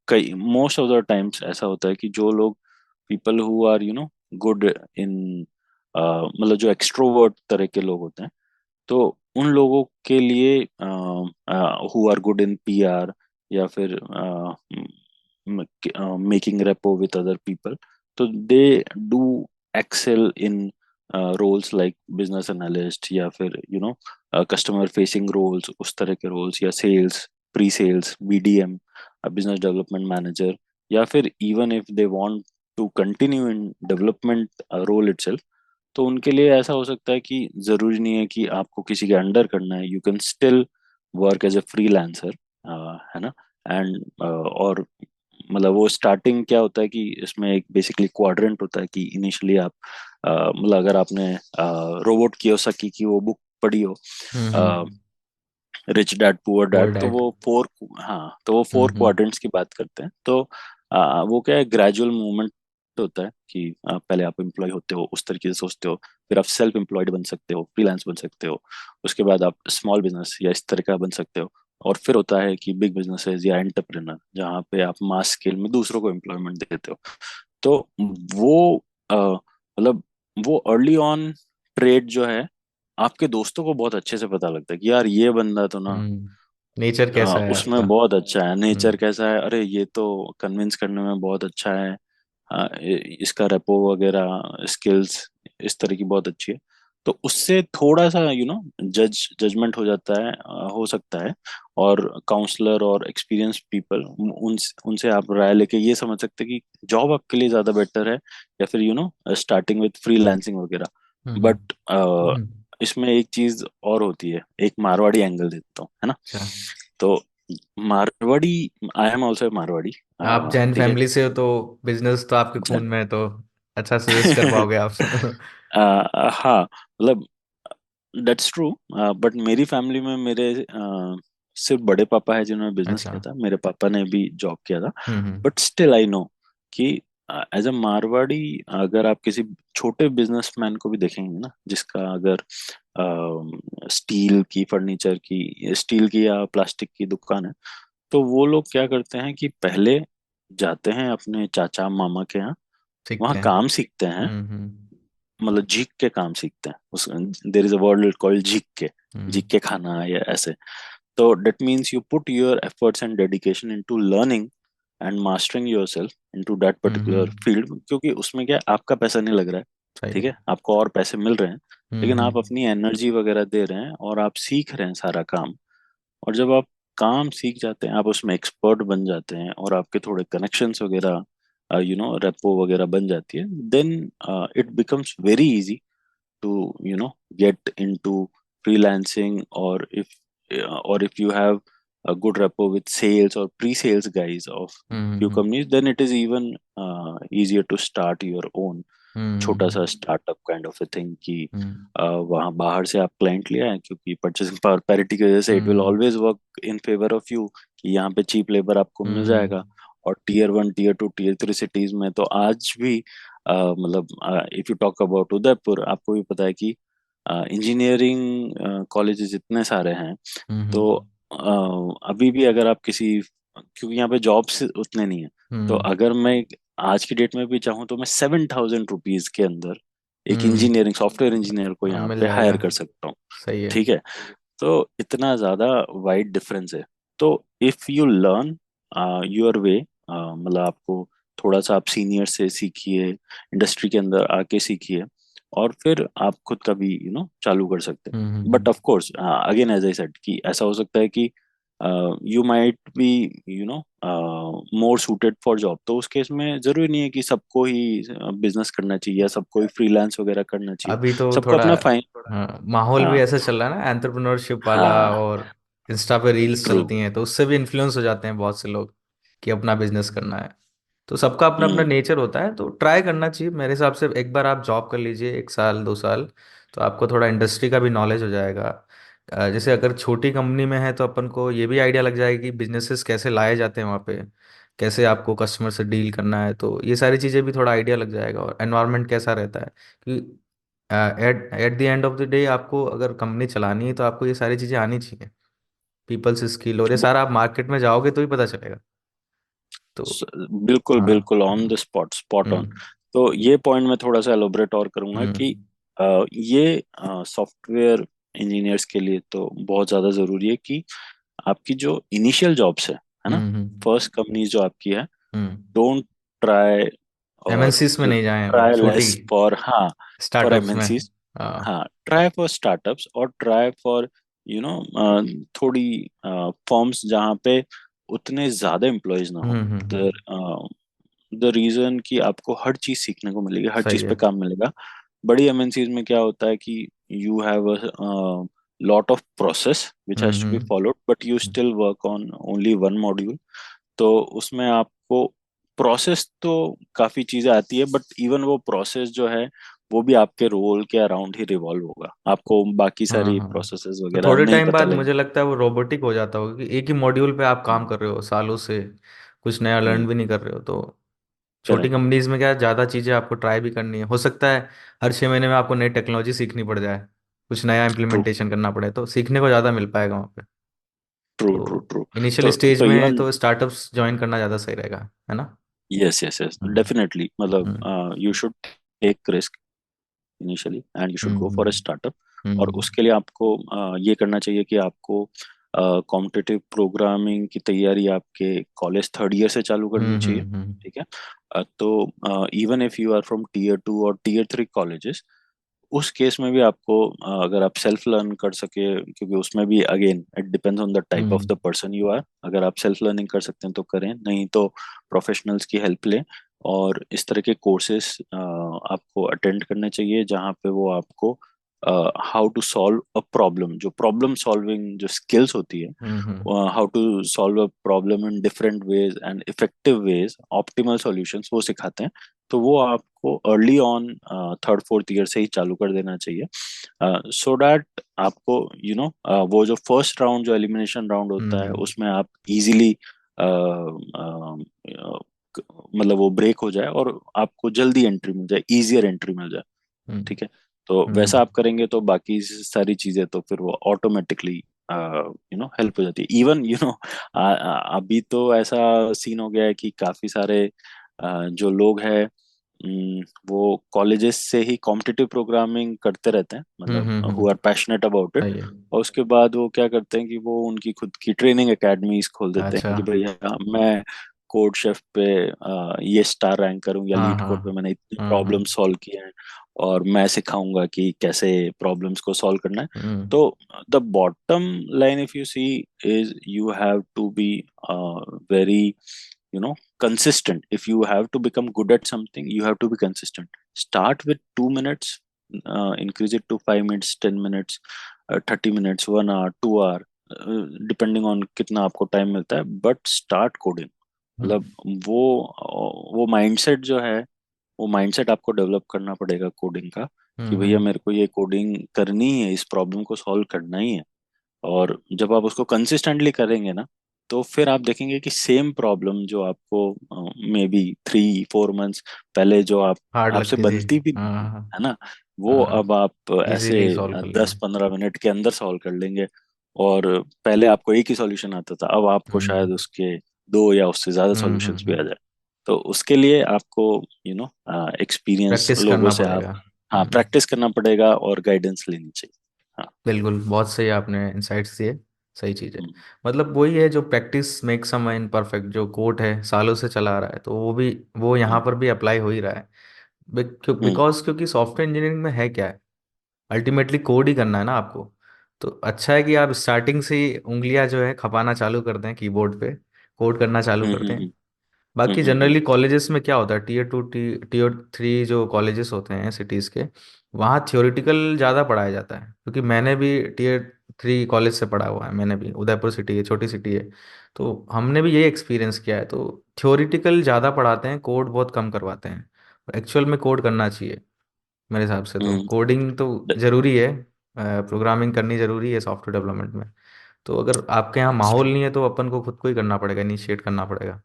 कई मोस्ट ऑफ द टाइम्स ऐसा होता है कि जो लोग people who are good in मतलब जो एक्सट्रोवर्ट तरह के लोग होते हैं, तो उन लोगों के लिए who are good in PR या फिर making repo with other people, तो they do excel in roles like business analyst, या फिर कस्टमर फेसिंग रोल्स, उस तरह के रोल्स, या sales, pre sales, BDM, business development manager, या फिर even if they want to continue in development role itself, तो उनके लिए ऐसा हो सकता है कि जरूरी नहीं है कि आपको किसी के अंडर करना है, you can still work as a freelancer, है ना। एंड और मतलब वो स्टार्टिंग क्या होता है कि इसमें एक बेसिकली क्वाड्रेंट होता है कि इनिशियली आप मतलब अगर आपने रोबोट कियोसाकी की वो बुक पढ़ी हो, hmm. Rich dad poor poor dad, तो डैड। वो फोर, हाँ तो वो फोर हम्म। क्वाड्रेंट्स की बात करते हैं। तो वो क्या है, ग्रेजुअल मूवमेंट होता है कि पहले आप एम्प्लॉय होते हो, उस तरीके से सोचते हो, फिर आप सेल्फ एम्प्लॉयड बन सकते हो, फ्रीलांस बन सकते हो, उसके बाद आप स्मॉल बिजनेस या इस तरह का बन सकते हो, और फिर होता है कि बिग बिजनेसेस या एंटरप्रेनर, जहाँ पे आप मास स्केल में दूसरों को एम्प्लॉयमेंट देते हो। तो वो मतलब वो अर्ली ऑन ट्रेड जो है, आपके दोस्तों को बहुत अच्छे से पता लगता है कि यार ये बंदा तो ना नेचर कैसा है आपका। उसमें बहुत अच्छा है, नेचर हम्म कैसा है, अरे ये तो कन्विंस करने में बहुत अच्छा है, इसका रेपो वगैरह स्किल्स इस तरह की बहुत अच्छी है। तो उससे थोड़ा सा जजमेंट हो जाता है, हो सकता है। और काउंसलर और एक्सपीरियंस पीपल, उनसे आप राय लेके ये समझ सकते हैं कि जॉब आपके लिए ज्यादा बेटर है, या फिर स्टार्टिंग विद फ्रीलांसिंग वगैरह। हम्म बट हम्म। इसमें एक चीज और होती है, एक मारवाड़ी एंगल देता हूँ, है ना। अच्छा। तो Marwari, I am also Marwari, आप जैन ठीक है। फैमिली से हो तो बिजनेस तो आपके खून ज- में है, तो अच्छा सजेस्ट कर पाओगे आप। हाँ मतलब दैट्स ट्रू। बट मेरी फैमिली में मेरे सिर्फ बड़े पापा है जिन्होंने बिजनेस अच्छा। किया था, मेरे पापा ने भी जॉब किया था। हम्म। बट स्टिल आई नो कि एज अ मारवाड़ी, अगर आप किसी छोटे बिजनेसमैन को भी देखेंगे ना, जिसका अगर स्टील की, फर्नीचर की, स्टील की या प्लास्टिक की दुकान है, तो वो लोग क्या करते हैं कि पहले जाते हैं अपने चाचा मामा के यहाँ, ठीक वहाँ है। काम सीखते हैं, मतलब झीक के काम सीखते हैं। उस there is a word called hmm झीक के खाना या ऐसे। तो that means you put your efforts and dedication into learning and mastering yourself into that particular hmm. field, क्योंकि उसमें क्या है, आपका पैसा नहीं लग रहा है, सही ठीक है। है, आपको और पैसे मिल रहे हैं, लेकिन आप हम्म। अपनी एनर्जी वगैरह दे रहे हैं और आप सीख रहे हैं सारा काम। और जब आप काम सीख जाते हैं, आप उसमें एक्सपर्ट बन जाते हैं, और आपके थोड़े कनेक्शंस वगैरह, रेपो वगैरह बन जाती है, then it becomes very easy to get into freelancing. Or if you have a good rapport with sales or pre-sales guys of few hmm companies, then it is even easier to start your own छोटा हम्म सा startup kind of a thing कि हम्म वहाँ बाहर से आप client ले आए, क्योंकि परचेसिंग पावर पैरिटी की वजह से it will hmm always work in favour of you, कि यहाँ पे चीप लेबर आपको मिल हम्म जाएगा। और टीयर 1, टीयर 2, टीयर 3 सिटीज में तो आज भी मतलब if you talk about Udaipur, आपको भी पता है कि इंजीनियरिंग कॉलेजेस इतने सारे हैं। तो हम्म अभी भी अगर आप किसी, क्योंकि यहाँ पे जॉब्स उतने नहीं है, तो हम्म अगर मैं आज की डेट में भी चाहूँ तो मैं ₹7,000 के अंदर एक हम्म। इंजीनियरिंग सॉफ्टवेयर इंजीनियर को यहाँ मिल पे जाएगा। हायर कर सकता हूँ, सही है। ठीक है। तो इतना ज्यादा वाइड डिफरेंस है। तो if you learn your way, मतलब आपको थोड़ा सा आप सीनियर से सीखिए, इंडस्ट्री के अंदर आके सीखिए, और फिर आप खुद का भी चालू कर सकते हैं। But hmm. Of course again as I said कि ऐसा हो सकता है कि you might be more suited for job, तो उस केस में जरूरी नहीं है कि सबको ही बिजनेस करना चाहिए या सबको ही फ्रीलांस वगैरह करना चाहिए। अभी तो सबको थोड़ा, अपना फाइन, हाँ, माहौल भी हाँ ऐसा चल रहा है ना एंटरप्रेन्योरशिप वाला, हाँ, और इंस्टा पे रील्स ट्रू। चलती हैं तो उससे भी इन्फ्लुएंस हो जाते हैं बहुत से लोग कि अपना बिजनेस करना है। तो सबका अपना अपना हम्म। नेचर होता है, तो ट्राई करना चाहिए मेरे हिसाब से। एक बार आप जॉब कर लीजिए, 1 साल 2 साल, तो आपको थोड़ा इंडस्ट्री का भी नॉलेज हो जाएगा। जैसे अगर छोटी कंपनी में है तो अपन को ये भी आइडिया लग जाएगी कि बिजनेसेस कैसे लाए जाते हैं वहाँ पे, कैसे आपको कस्टमर से डील करना है, तो ये सारी चीज़ें भी थोड़ा आइडिया लग जाएगा। और एनवायरनमेंट कैसा रहता है कि at at the end of the day आपको अगर कंपनी चलानी है तो आपको ये सारी चीज़ें आनी चाहिए। पीपल्स स्किल और ये सारा आप मार्केट में जाओगे तो ही पता चलेगा। तो बिल्कुल हाँ। बिल्कुल on hmm the spot, spot on. Hmm तो ये पॉइंट मैं थोड़ा सा एलोबरेट और करूंगा कि हम्म ये सॉफ्टवेयर इंजीनियर्स के लिए तो बहुत ज्यादा जरूरी है कि आपकी जो इनिशियल जॉब्स है ना, हम्म फर्स्ट कंपनी जो आपकी है, हम्म। डोंट ट्राई, और एमएनसीज में नहीं जाएं, ट्राई छोटी लेस फॉर, हाँ, फॉर स्टार्टअप्स में। एमएनसीज। हाँ। हाँ, ट्राई फॉर स्टार्टअप्स, और ट्राई फॉर यू नो थोड़ी फॉर्म्स जहाँ पे उतने ज्यादा एम्प्लॉयज ना हो। हम्म। द रीजन कि आपको हर चीज सीखने को मिलेगी, हर सही चीज है। पे काम मिलेगा। बड़ी एमएनसीज में क्या होता है कि you have lot of process which has to be hmm. followed, but you still work on only one module. तो उसमें आपको प्रोसेस तो काफी चीजें आती है, बट इवन वो प्रोसेस जो है वो भी आपके रोल के अराउंड ही रिवॉल्व होगा, आपको बाकी हाँ सारी हाँ। प्रोसेसेस तो वगैरह थोड़े नहीं टाइम पता बाद लगेंगे। मुझे लगता है वो रोबोटिक हो जाता होगा कि एक ही मॉड्यूल पे आप काम कर रहे हो सालों से, कुछ नया लर्न हम्म। भी नहीं कर रहे हो। तो छोटी करेक्ट। कंपनीज में क्या है, ज़्यादा चीज़ें आपको ट्राई भी करनी है, हो सकता है हर 6 महीने में आपको नई टेक्नोलॉजी सीखनी पड़ जाए, कुछ नया ट्रू इम्प्लीमेंटेशन करना पड़े, तो सीखने को ज़्यादा मिल पाएगा वहाँ पे। ट्रू ट्रू तो ट्रू। इनिशियल तो स्टेज तो में इवन तो स्टार्टअप्स ज्वाइन करना ज़्यादा सही रहेगा, है ना? Yes yes yes hmm definitely, मतलब hmm you should take risk initially and you should go for a hmm startup. और हम्म उसके लिए आपको ये करना चाहिए कि आपको कॉम्पिटिटिव प्रोग्रामिंग की तैयारी आपके कॉलेज थर्ड ईयर से चालू करनी चाहिए। हम्म। ठीक है। तो even if you are from tier 2 और टीयर 3 कॉलेजेस, उस केस में भी आपको अगर आप सेल्फ लर्न कर सके, क्योंकि उसमें भी again it depends on the type of hmm the person you are, अगर आप सेल्फ लर्निंग कर सकते हैं तो करें, नहीं तो प्रोफेशनल्स की हेल्प लें। और इस तरह के कोर्सेस आपको अटेंड करने चाहिए जहाँ पे वो आपको how to solve a problem, जो प्रॉब्लम सॉल्विंग जो स्किल्स होती है, hmm how to solve a problem in different ways and effective ways, optimal solutions वो सिखाते हैं। तो वो आपको early on third fourth year से ही चालू कर देना चाहिए, सो दैट आपको वो जो फर्स्ट राउंड जो एलिमिनेशन राउंड होता है हम्म उसमें आप इजीली मतलब वो ब्रेक हो जाए और आपको जल्दी एंट्री मिल जाए, इजियर एंट्री मिल जाए। हम्म ठीक है। तो वैसा हम्म आप करेंगे तो बाकी सारी चीजें तो फिर वो ऑटोमेटिकली हेल्प हो जाती है। इवन अभी तो ऐसा सीन हो गया है कि काफी सारे जो लोग हैं, वो कॉलेजेस से ही कॉम्पिटिटिव प्रोग्रामिंग करते रहते हैं, मतलब who are passionate about it. सही है। और उसके बाद वो क्या करते हैं कि वो उनकी खुद की ट्रेनिंग एकेडमीज खोल देते अच्छा। हैं कि भैया मैं कोड शेफ पे ये स्टार रैंक करूं, या हाँ लीड हाँ। कोड पे मैंने इतने प्रॉब्लम सॉल्व किए हैं, और मैं सिखाऊंगा कि कैसे प्रॉब्लम्स को सॉल्व करना है। हम्म तो the bottom line if you see is you have to be very consistent. If you have to become good at something, you have to be consistent. Start with 2 minutes, increase it to 5 minutes, 10 minutes, 30 minutes, 1 hour, 2 hour, depending on कितना आपको time मिलता है, but start coding. हम्म मतलब वो mindset जो है, वो mindset आपको डेवलप करना पड़ेगा कोडिंग का, कि भैया हम्म मेरे को ये कोडिंग करनी है, इस प्रॉब्लम को सॉल्व करना ही है। और जब आप उसको कंसिस्टेंटली करेंगे ना, तो फिर आप देखेंगे कि सेम प्रॉब्लम जो आपको मे बी 3 4 मंथ्स पहले जो आप हार्ड आपसे लगती थी। बनती भी नहीं हाँ है, हाँ है ना, वो हाँ। अब आप ऐसे इजीली सॉल्व कर लेंगे। 10 15 मिनट के अंदर सॉल्व कर लेंगे। और पहले आपको एक ही सॉल्यूशन आता था, अब आपको शायद हम्म उसके दो या उससे ज्यादा सॉल्यूशंस भी आ हम्म। जाए। तो उसके लिए आपको एक्सपीरियंस प्रैक्टिस लोगों करना से आप, पड़ेगा। हाँ, प्रैक्टिस करना पड़ेगा और गाइडेंस लेनी चाहिए। हाँ। बिल्कुल, बहुत सही आपने इंसाइट्स दिए। सही चीज़ है। हम्म मतलब वही है जो practice make some man perfect, जो कोट है सालों से चला आ रहा है, तो वो भी वो यहाँ हम्म पर भी अप्लाई हो ही रहा है। हम्म बिकॉज क्योंकि सॉफ्टवेयर इंजीनियरिंग में है क्या है, अल्टीमेटली कोड ही करना है ना आपको। तो अच्छा है कि आप स्टार्टिंग से ही उंगलियां जो है खपाना चालू कर दें कीबोर्ड पे, कोड करना चालू हम्म कर दें। हम्म बाकी हम्म जनरली कॉलेजेस में क्या होता है, टीयर 3 जो कॉलेजेस होते हैं सिटीज़ के, वहाँ थियोरिटिकल ज़्यादा पढ़ाया जाता है, क्योंकि मैंने भी टीयर 3 कॉलेज से पढ़ा हुआ है, मैंने भी, उदयपुर सिटी है, छोटी सिटी है। तो हमने भी यही एक्सपीरियंस किया है। तो थियोरिटिकल ज़्यादा पढ़ाते हैं, कोड बहुत कम करवाते हैं। एक्चुअल में कोड करना चाहिए मेरे हिसाब से, तो हम्म। कोडिंग तो ज़रूरी है, प्रोग्रामिंग करनी ज़रूरी है सॉफ्टवेयर डेवलपमेंट में। तो अगर आपके यहाँ माहौल नहीं है तो अपन को खुद को ही करना पड़ेगा, इनिशिएट करना पड़ेगा।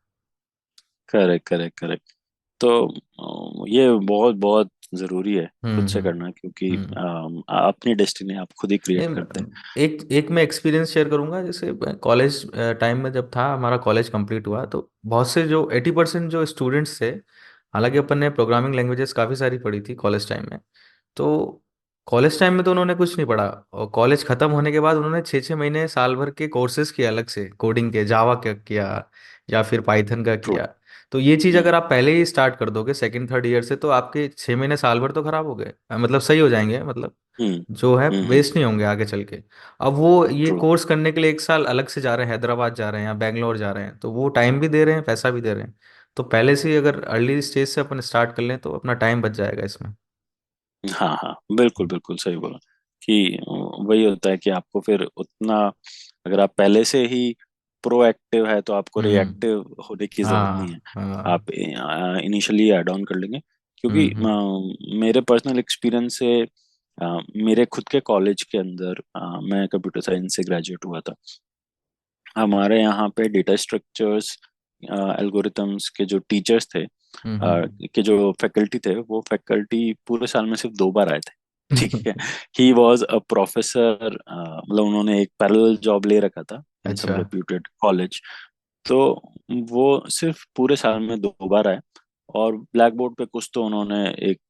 Correct correct correct. तो ये बहुत बहुत जरूरी है खुद से हम्म करना, क्योंकि हम्म। अपनी डेस्टिनी आप खुद ही क्रिएट करते हैं। नहीं, एक एक मैं एक्सपीरियंस शेयर करूंगा। जैसे कॉलेज टाइम में जब था, हमारा कॉलेज कंप्लीट हुआ, तो बहुत से जो 80% जो स्टूडेंट्स थे, हालांकि अपन ने प्रोग्रामिंग लैंग्वेजेस काफ़ी सारी पढ़ी थी कॉलेज टाइम में, तो कॉलेज टाइम में तो उन्होंने कुछ नहीं पढ़ा, और कॉलेज खत्म होने के बाद उन्होंने 6 6 महीने साल भर के कोर्सेज किए अलग से, कोडिंग के, जावा का किया या फिर पाइथन का ट्रू। किया। तो ये चीज़ हम्म अगर आप पहले ही स्टार्ट कर दोगे सेकंड थर्ड ईयर से, तो आपके 6 महीने साल भर तो खराब हो गए, मतलब सही हो जाएंगे, मतलब हम्म जो है वेस्ट हम्म। नहीं होंगे आगे चल के। अब वो ये ट्रू। कोर्स करने के लिए 1 साल अलग से जा रहे हैं, हैदराबाद जा रहे हैं या बैंगलोर जा रहे हैं, तो वो टाइम भी दे रहे हैं, पैसा भी दे रहे हैं। तो पहले से ही अगर अर्ली स्टेज से अपन स्टार्ट कर लें तो अपना टाइम बच जाएगा इसमें। हाँ हाँ, बिल्कुल बिल्कुल सही बोला। कि वही होता है कि आपको फिर उतना, अगर आप पहले से ही प्रोएक्टिव है तो आपको हम्म। रिएक्टिव होने की जरूरत नहीं है। हाँ हाँ। आप इनिशियली ऐड ऑन कर लेंगे, क्योंकि हम्म। मेरे पर्सनल एक्सपीरियंस से मेरे खुद के कॉलेज के अंदर मैं कंप्यूटर साइंस से ग्रेजुएट हुआ था। हमारे यहाँ पे डेटा स्ट्रक्चर्स, एल्गोरिथम्स के जो टीचर्स थे, के जो फैकल्टी थे, वो फैकल्टी पूरे साल में सिर्फ 2 बार आए थे। ठीक है। ही वॉज अ प्रोफेसर, मतलब उन्होंने एक पैरेलल जॉब ले रखा था इन सम अच्छा। Reputed college. तो वो सिर्फ पूरे साल में 2 बार आए, और ब्लैक बोर्ड पे कुछ तो उन्होंने एक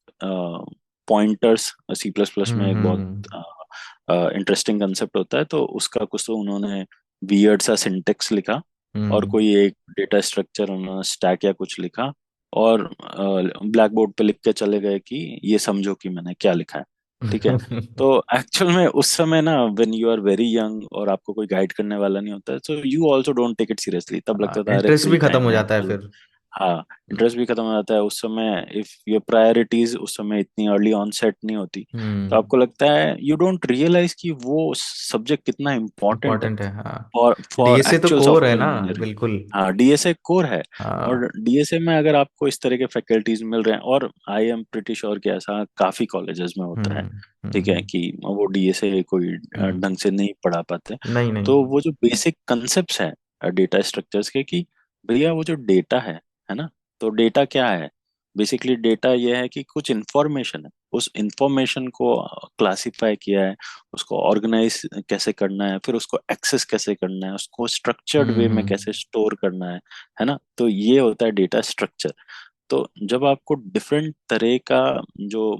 पॉइंटर्स, सी प्लस प्लस में एक बहुत हम्म। इंटरेस्टिंग कंसेप्ट होता है, तो उसका कुछ तो उन्होंने वियर्ड सा सिंटेक्स लिखा, और हम्म। कोई एक डेटा स्ट्रक्चर उन्होंने स्टैक या कुछ लिखा, और ब्लैक बोर्ड पे लिख के चले गए कि ये समझो कि मैंने क्या लिखा है। ठीक है। तो एक्चुअल में उस समय ना, when you are very young और आपको कोई गाइड करने वाला नहीं होता है, so you also don't take it seriously. तब लगता था अरे इंटरेस्ट फ्री भी खत्म टाइम हो है जाता है चलो। फिर। हाँ, इंटरेस्ट भी खत्म हो जाता है उस समय। इफ योर प्रायोरिटीज उस समय इतनी अर्ली ऑन सेट नहीं होती, तो हम्म। आपको लगता है यू डोंट रियलाइज कि वो सब्जेक्ट कितना इम्पोर्टेंट है इम्पोर्टेंट है हाँ। फॉर फॉर डीएसए तो एक्चुअल कोर है सॉफ्टवेयर ना। इंजीनियरिंग। बिल्कुल। हाँ, डीएसए कोर है। हाँ। और डीएसए में अगर आपको इस तरह के फैकल्टीज मिल रहे हैं, और आई एम प्रिटी श्योर कि ऐसा काफी कॉलेजेस में होता है, ठीक है, हम्म। कि वो डीएसए कोई हम्म। ढंग से नहीं पढ़ा पाते। नहीं नहीं। तो वो जो बेसिक कंसेप्ट है डेटा स्ट्रक्चर्स के, कि भैया वो जो डेटा है ना, तो डेटा क्या है? बेसिकली डेटा ये है कि कुछ इंफॉर्मेशन है, उस इंफॉर्मेशन को क्लासिफाई किया है, उसको ऑर्गेनाइज कैसे करना है, फिर उसको एक्सेस कैसे करना है, उसको स्ट्रक्चर्ड वे में हम्म। कैसे स्टोर करना है ना, तो ये होता है डेटा स्ट्रक्चर। तो जब आपको डिफरेंट तरह का जो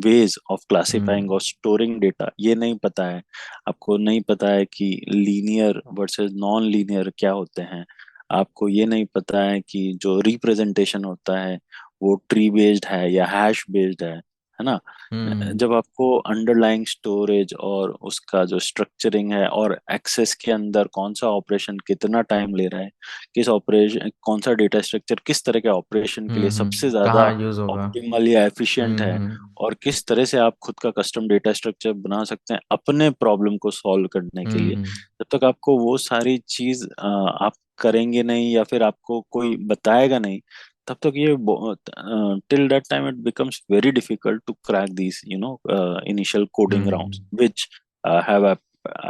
वेज ऑफ क्लासिफाइंग हम्म। और स्टोरिंग डेटा ये नहीं पता है, आपको नहीं पता है कि लीनियर वर्सेस नॉन लीनियर क्या होते हैं, आपको ये नहीं पता है कि जो रिप्रेजेंटेशन होता है वो ट्री बेस्ड है या हैश बेस्ड है ना। हम्म। जब आपको अंडरलाइंग स्टोरेज और उसका जो स्ट्रक्चरिंग है, और एक्सेस के अंदर कौन सा ऑपरेशन कितना टाइम ले रहा है, किस ऑपरेशन, कौन सा डेटा स्ट्रक्चर किस तरह के ऑपरेशन के लिए सबसे ज्यादा कहाँ यूज होगा। ऑप्टिमल या एफिशिएंट है, और किस तरह से आप खुद का कस्टम डेटा स्ट्रक्चर बना सकते हैं अपने प्रॉब्लम को सॉल्व करने के लिए। हम्म। जब तक आपको वो सारी चीज आप करेंगे नहीं, या फिर आपको कोई बताएगा नहीं, तब तक ये till that time it becomes very difficult to crack these initial coding rounds hmm. which have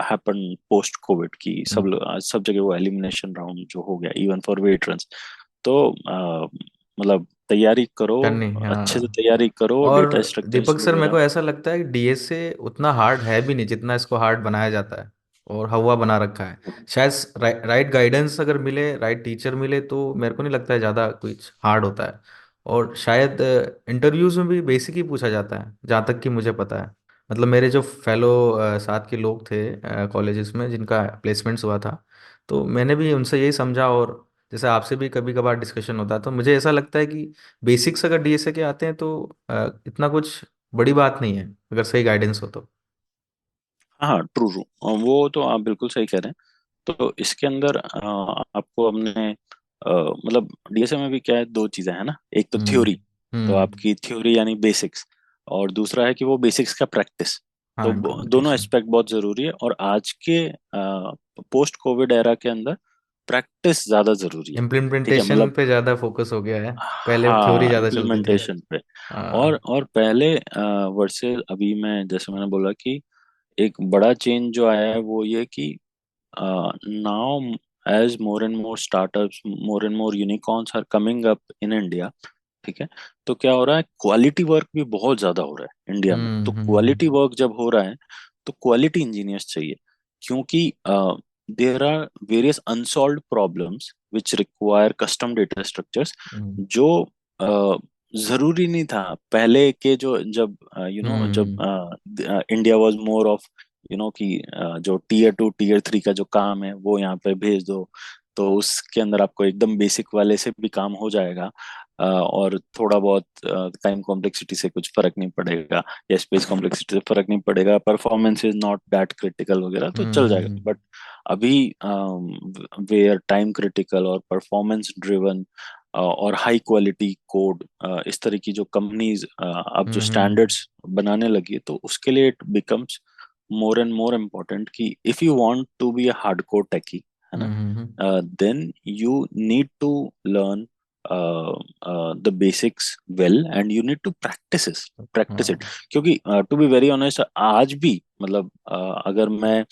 happened post covid की सब जगह वो एलिमिनेशन राउंड जो हो गया इवन फॉर वेटरन्स। तो मतलब तैयारी करो, करनी अच्छे से हाँ। तैयारी करो और डेटा स्ट्रक्चर्स दीपक सर मेरे वगैरह। को ऐसा लगता है कि डीएसए उतना हार्ड है भी नहीं जितना इसको हार्ड बनाया जाता है और हवा बना रखा है। शायद राइट गाइडेंस अगर मिले, राइट टीचर मिले, तो मेरे को नहीं लगता है ज़्यादा कुछ हार्ड होता है। और शायद इंटरव्यूज में भी बेसिक ही पूछा जाता है जहाँ तक कि मुझे पता है। मतलब मेरे जो फेलो साथ के लोग थे कॉलेजेस में जिनका प्लेसमेंट्स हुआ था, तो मैंने भी उनसे यही समझा। और जैसे आपसे भी कभी कभार डिस्कशन होता है, तो मुझे ऐसा लगता है कि बेसिक्स अगर डीएसए के आते हैं तो इतना कुछ बड़ी बात नहीं है अगर सही गाइडेंस हो तो। हाँ, ट्रू ट्रू, वो तो आप बिल्कुल सही कह रहे हैं। तो इसके अंदर आपको अपने मतलब डीएसए में भी क्या है, 2 चीजें हैं ना, एक तो हम्म। थ्योरी, तो हम्म। आपकी थ्योरी यानी बेसिक्स, और दूसरा है कि वो बेसिक्स का प्रैक्टिस। हाँ, तो दोनों इम्प्लीमेंटेशन। एस्पेक्ट बहुत जरूरी है, और आज के पोस्ट कोविड एरा के अंदर प्रैक्टिस ज्यादा जरूरी है। ठीक है, इम्प्लीमेंटेशन मतलब पे ज़्यादा फोकस हो गया है। पहले थ्योरी हाँ, ज़्यादा चलती थी। इम्प्लीमेंटेशन पे। और हाँ। पहले वर्सेस अभी में, जैसे मैंने बोला कि एक बड़ा चेंज जो आया है वो ये कि now as more and more startups, more and more unicorns are coming up in India. ठीक है। तो क्या हो रहा है, क्वालिटी वर्क भी बहुत ज्यादा हो रहा है इंडिया में। तो क्वालिटी वर्क जब हो रहा है, तो क्वालिटी इंजीनियर्स चाहिए, क्योंकि there are various unsolved problems which require custom data structures, hmm. जो जरूरी नहीं था पहले के, जो जब जब hmm. India was more of कि जो टीयर 2 टीयर 3 का जो काम है वो यहाँ पे भेज दो, तो उसके अंदर आपको एकदम बेसिक वाले से भी काम हो जाएगा, और थोड़ा बहुत टाइम कॉम्प्लेक्सिटी से कुछ फर्क नहीं पड़ेगा, या स्पेस कॉम्प्लेक्सिटी से फर्क नहीं पड़ेगा, performance is not that critical वगैरह, तो चल जाएगा। हम्म। बट अभी वेयर टाइम क्रिटिकल और परफॉर्मेंस ड्रिवन और हाई क्वालिटी कोड, इस तरह की जो कंपनीज अब जो हम्म। स्टैंडर्ड्स बनाने लगी है, तो उसके लिए it becomes more and more important कि if you want to be a hardcore techie, है ना, hmm. Then you need to learn the basics well and you need to practice it. हाँ। क्योंकि टू बी वेरी ऑनेस्ट, आज भी मतलब अगर मैं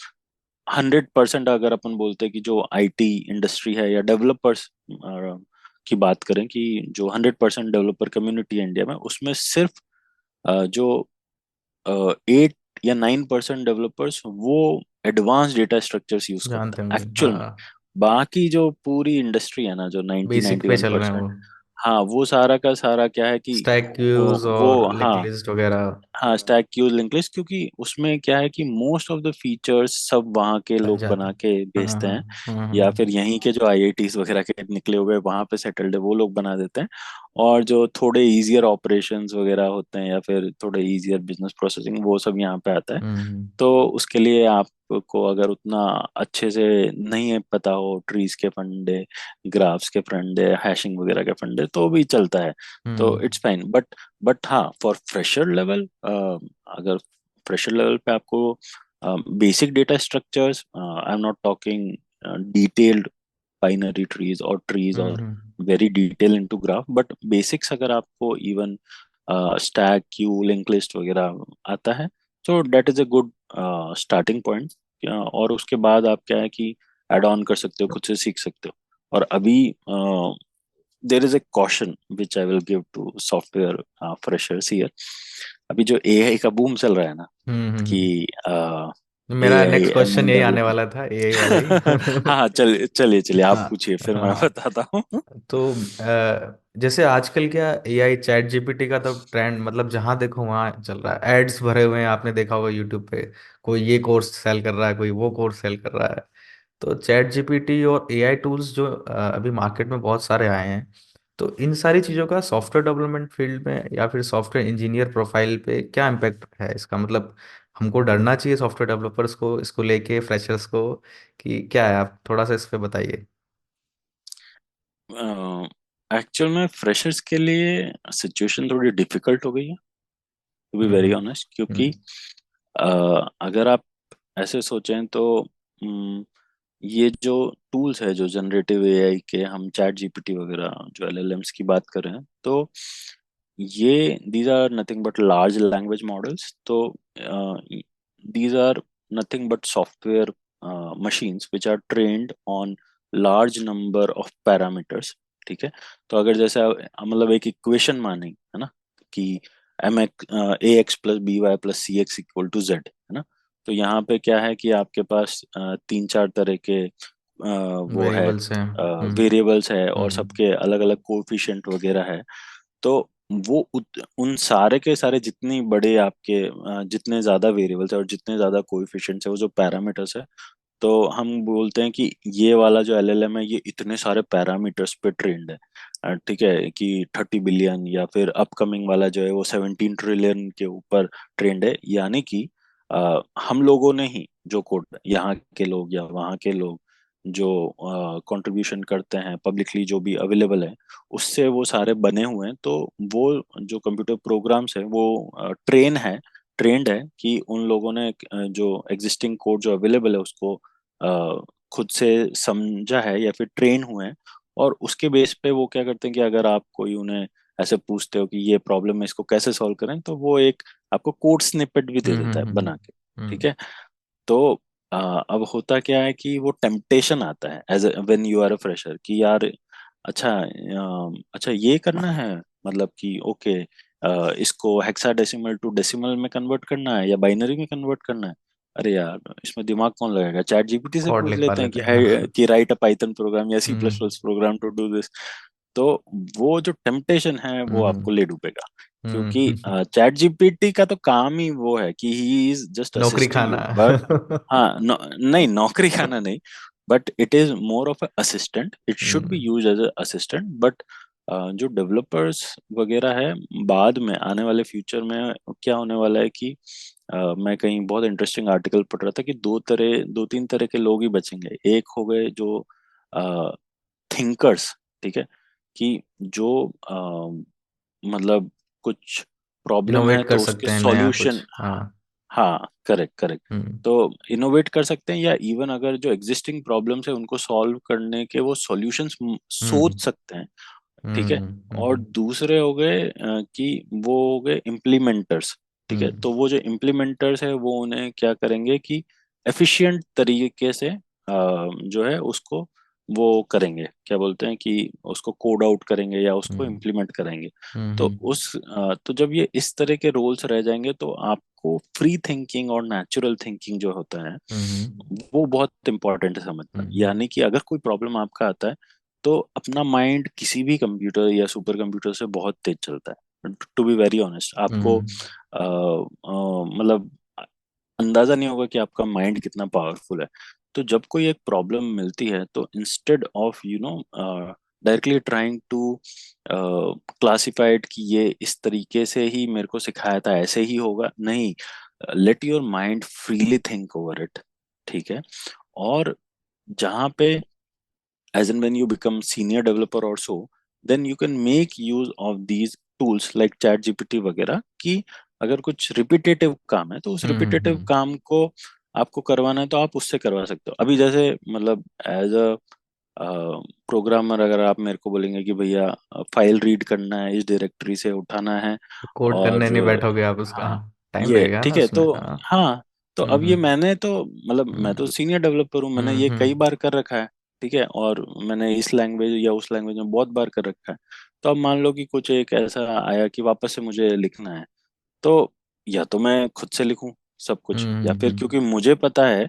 100% अगर अपन बोलते हैं कि जो आईटी इंडस्ट्री है या डेवलपर्स की बात करें, कि जो 100% डेवलपर कम्युनिटी है इंडिया में, उसमें सिर्फ जो 8 या 9% डेवलपर्स वो एडवांस डेटा स्ट्रक्चर्स यूज करते जानते हैं होंगे, एक्चुअल में। हाँ। बाकी जो पूरी इंडस्ट्री है ना, जो नाइन्टी बेसिक नाइन्टी पे वन चल रहे हैं वो। परसेंट हाँ, वो सारा का सारा क्या है कि स्टैक वो क्यूज और वो लिंक हाँ, लिस्ट वगैरह हाँ, स्टैक क्यूज लिंक लिस्ट, क्योंकि उसमें क्या है कि मोस्ट ऑफ द फीचर्स सब वहाँ के बन लोग जाते बना हैं। के हाँ भेजते हाँ। हैं, या फिर यहीं के जो आईआईटीज वगैरह के निकले हुए वहाँ पे सेटल्ड है वो लोग बना देते हैं। और जो थोड़े इजियर ऑपरेशंस वगैरह होते हैं या फिर थोड़े इजियर बिजनेस प्रोसेसिंग, वो सब यहाँ पे आता है। हम्म तो उसके लिए आपको अगर उतना अच्छे से नहीं है पता हो ट्रीज के फंडे, ग्राफ्स के फंडे, हैशिंग वगैरह के फंडे, तो भी चलता है। तो हम्म इट्स फाइन, बट हाँ, फॉर फ्रेशर लेवल, अगर फ्रेशर लेवल पे आपको basic data structures, I am not talking detailed binary trees और ट्रीज और hmm very detail into graph, but basics अगर आपको even stack queue link list वगैरह आता है, तो that is a good starting point. और उसके बाद आप क्या है कि एड ऑन कर सकते हो, खुद से सीख सकते हो। और अभी there is a caution which I will give to software freshers here. अभी जो एआई का बूम चल रहा है ना, कि हम्म। मेरा एआई नेक्स्ट क्वेश्चन एमएल यही आने डेवलपमेंट। वाला था, एआई वाला ही। हाँ हाँ, चलिए चलिए, आप हाँ पूछिए फिर मैं हाँ। बताता हूँ। तो जैसे आजकल क्या एआई चैट जीपीटी का तो ट्रेंड, मतलब जहां देखो वहां चल रहा है, एड्स भरे हुए हैं, आपने देखा होगा यूट्यूब पे। कोई ये कोर्स सेल कर रहा है, कोई वो कोर्स सेल कर रहा है। तो चैट जीपीटी और एआई टूल्स जो अभी मार्केट में बहुत सारे आए हैं, तो इन सारी चीज़ों का सॉफ्टवेयर डेवलपमेंट फील्ड में या फिर सॉफ्टवेयर इंजीनियर प्रोफाइल पे क्या इम्पैक्ट है इसका? मतलब हमको डरना चाहिए सॉफ्टवेयर डेवलपर्स को इसको लेके, फ्रेशर्स को, कि क्या है? आप थोड़ा सा इस पे बताइए। एक्चुअल में फ्रेशर्स के लिए सिचुएशन थोड़ी डिफिकल्ट हो गई है, to be very hmm honest. क्योंकि हम्म अगर आप ऐसे सोचें तो ये जो टूल्स है, जो जनरेटिव एआई के, हम चैट जीपीटी वगैरह जो एलएलएम्स की बात कर रहे हैं, तो ये these are nothing but large language models. तो these are nothing but software machines which are trained on large number of parameters. ठीक है, तो अगर जैसे मतलब एक इक्वेशन माने, है ना, कि M X A X plus B Y plus C X equal to Z, है ना। तो यहाँ पे क्या है कि आपके पास 3-4 तरह के वो है, वेरिएबल्स हैं। वेरिएबल्स है, और हम्म। सबके अलग अलग कोएफिशिएंट वगैरह है। तो वो उन सारे के सारे जितनी बड़े आपके जितने ज्यादा वेरिएबल्स है और जितने ज्यादा कोएफिशिएंट्स है, वो जो पैरामीटर्स है, तो हम बोलते हैं कि ये वाला जो एलएलएम है, ये इतने सारे पैरामीटर्स पे ट्रेंड है। ठीक है, कि 30 बिलियन, या फिर अपकमिंग वाला जो है वो 17 ट्रिलियन के ऊपर ट्रेंड है। यानी कि हम लोगों ने ही जो कोड, यहाँ के लोग या वहाँ के लोग जो कंट्रीब्यूशन करते हैं पब्लिकली, जो भी अवेलेबल है, उससे वो सारे बने हुए हैं। तो वो जो कंप्यूटर प्रोग्राम्स है, वो ट्रेंड है कि उन लोगों ने जो एग्जिस्टिंग कोड जो अवेलेबल है उसको खुद से समझा है या फिर ट्रेन हुए हैं। और उसके बेस पे वो क्या करते हैं कि अगर आप कोई उन्हें ऐसे पूछते हो कि ये प्रॉब्लम है, इसको कैसे सॉल्व करें, तो वो एक आपको कोड स्निपेट भी दे देता है बना के। ठीक हम्म। है, तो अब होता क्या है कि वो टेम्पटेशन आता है as when you are a fresher, कि यार अच्छा, अच्छा ये करना है, मतलब कि ओके, इसको हेक्साडेसिमल टू डेसिमल में कन्वर्ट करना है या बाइनरी में कन्वर्ट करना है। अरे यार, इसमें दिमाग कौन लगाएगा, चैट जीपीटी से कोड पूछ लिखवा लेते हैं लेते कि हैं, है हाँ। कि राइट अ पाइथन प्रोग्राम या C plus hmm plus program to do this. तो वो जो टेम्पटेशन है वो हम्म आपको ले डूबेगा। क्योंकि हम्म। चैट जीपीटी का तो काम ही वो है कि ही इज जस्ट नौकरी असिस्टिंग खाना। यू, बट हाँ, नहीं, नौकरी खाना नहीं, but it is more of a assistant, it should be hmm use as a assistant. But जो डेवलपर्स वगैरह है, बाद में आने वाले फ्यूचर में क्या होने वाला है कि मैं कहीं बहुत इंटरेस्टिंग आर्टिकल पढ़ रहा था कि 2-3 तरह के लोग ही बचेंगे। एक हो गए जो थिंकर्स, ठीक है, कि जो मतलब कुछ प्रॉब्लम है इनोवेट कर तो उसके सकते हैं नया कुछ, सॉल्यूशन। हाँ। हाँ, करेक्ट करेक्ट। हम्म। तो इनोवेट कर सकते हैं, या इवन अगर जो एग्जिस्टिंग प्रॉब्लम्स है उनको सॉल्व करने के वो सॉल्यूशंस हम्म। सोच सकते हैं। ठीक हम्म। है। और दूसरे हो गए कि वो हो गए इम्प्लीमेंटर्स। ठीक है, हम्म। तो वो जो इम्प्लीमेंटर्स है वो उन्हें क्या करेंगे कि एफिशिएंट तरीके से जो है उसको वो करेंगे, क्या बोलते हैं कि उसको कोड आउट करेंगे या उसको हम्म। इम्प्लीमेंट करेंगे। तो हम्म। तो जब ये इस तरह के रोल्स रह जाएंगे तो आपको फ्री थिंकिंग और नेचुरल थिंकिंग जो होता है हम्म। वो बहुत इंपॉर्टेंट है समझना। हम्म। यानी कि अगर कोई प्रॉब्लम आपका आता है तो अपना माइंड किसी भी कंप्यूटर या सुपर कंप्यूटर से बहुत तेज चलता है। टू बी वेरी ऑनेस्ट, आपको हम्म। मतलब अंदाजा नहीं होगा कि आपका माइंड कितना पावरफुल है। तो जब कोई एक प्रॉब्लम मिलती है तो instead of directly trying to classified कि ये इस तरीके से ही मेरे को सिखाया था ऐसे ही होगा, नहीं, let your mind freely think over it. ठीक है। और जहाँ पे as and when you become senior developer or so, then you can make use of these tools like chat gpt वगैरह, कि अगर कुछ रिपीटेटिव काम है तो उस हम्म। रिपीटेटिव काम को आपको करवाना है तो आप उससे करवा सकते हो। अभी जैसे मतलब एज अ प्रोग्रामर अगर आप मेरे को बोलेंगे कि भैया फाइल रीड करना है, इस डायरेक्टरी से उठाना है, कोड करने नहीं और बैठोगे आप उसका, हाँ टाइम ये लगेगा ना ठीक है उसमें, तो हाँ। हाँ, तो अब ये हम्म। मैंने तो मतलब मैं तो हम्म। सीनियर डेवलपर हूँ, मैंने ये कई हम्म। बार कर रखा है। ठीक है, और मैंने इस लैंग्वेज या उस लैंग्वेज में बहुत बार कर रखा है। तो अब मान लो कि कुछ एक ऐसा आया कि वापस से मुझे लिखना है, तो या तो मैं खुद से लिखूं सब कुछ, या फिर हम्म। क्योंकि मुझे पता है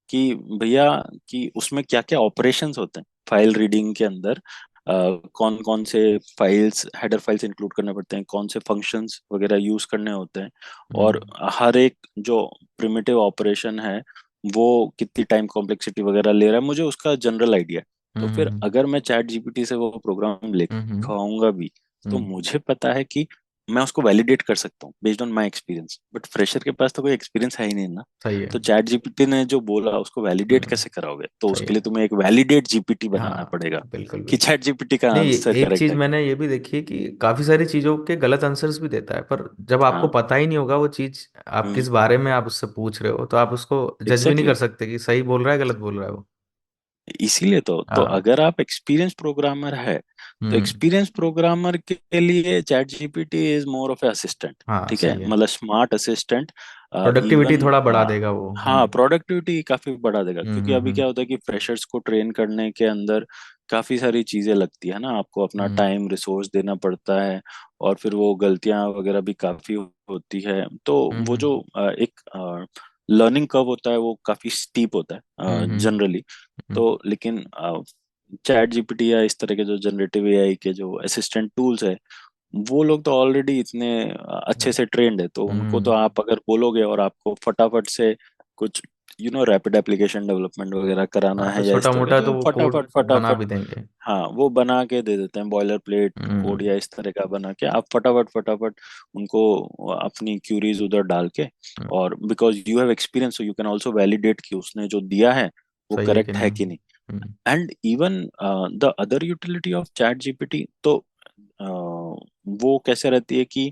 कि भैया कि उसमें क्या क्या ऑपरेशंस होते हैं फाइल रीडिंग के अंदर, कौन कौन से फाइल्स हेडर फाइल्स इंक्लूड करने पड़ते हैं, कौन से फंक्शंस वगैरह यूज करने होते हैं, और हम्म। हर एक जो प्रिमिटिव ऑपरेशन है वो कितनी टाइम कॉम्प्लेक्सिटी वगैरह ले रहा है, मुझे उसका जनरल आइडिया है। तो फिर हम्म। अगर मैं चैट जीपीटी से वो प्रोग्राम हम्म। लिखवाऊंगा भी तो हम्म। मुझे पता है कि मैं उसको वैलिडेट कर सकता हूँ based on my experience. But fresher के पास तो कोई एक्सपीरियंस है ही नहीं ना। सही है। तो चैट जीपीटी ने जो बोला उसको वैलिडेट हम्म। कैसे कराओगे? तो सही उसके लिए है। तुम्हें एक वैलिडेट जीपीटी बनाना हाँ, पड़ेगा बिल्कुल कि बिल्कुल। चैट जीपीटी का नहीं, आंसर एक करेक्ट चीज है। मैंने ये भी देखी है कि काफी सारी चीजों के गलत आंसर्स भी देता है, पर जब आपको हाँ। पता ही नहीं होगा वो चीज, आप हम्म। किस बारे में आप उससे पूछ रहे हो, तो आप उसको जज भी नहीं कर एग्जैक्टली। सकते कि सही बोल रहा है गलत बोल रहा है वो। इसीलिए तो हाँ। अगर आप एक्सपीरियंस प्रोग्रामर है तो हम्म। एक्सपीरियंस प्रोग्रामर के लिए chat GPT is more of A assistant. हाँ, ठीक है, सही है। मतलब स्मार्ट असिस्टेंट। प्रोडक्टिविटी इवन थोड़ा बढ़ा देगा वो। हाँ, प्रोडक्टिविटी काफी बढ़ा देगा, क्योंकि अभी हम्म। क्या होता है कि फ्रेशर्स को ट्रेन करने के अंदर काफी सारी चीजें लगती है ना, आपको अपना हम्म। टाइम रिसोर्स देना पड़ता है, और फिर वो गलतियां वगैरह भी काफी होती है। तो वो हम्म। जो एक लर्निंग कर्व होता है वो काफी स्टीप होता हम्म। है जनरली। तो लेकिन चैट जीपीटी या इस तरह के जो जनरेटिव एआई के जो असिस्टेंट टूल्स है वो लोग तो ऑलरेडी इतने अच्छे से ट्रेंड है, तो उनको तो हम्म। आप अगर बोलोगे और आपको फटाफट से कुछ रैपिड एप्लीकेशन डेवलपमेंट वगैरह कराना हाँ, तो है या छोटा इस तरह का, मोटा तो तो वो वो कोड फटाफट बना फटाफट भी देंगे। हाँ वो बना के दे देते हैं, बॉयलर प्लेट कोड हम्म। या इस तरह का बना के आप फटाफट फटाफट उनको अपनी क्यूरीज उधर डाल के, हम्म। और because you have experience so you can also validate कि उसने जो दिया है वो सही है कि करेक्ट है नहीं। कि नहीं। Hmm. And even the other utility of chat GPT, तो वो कैसे रहती है कि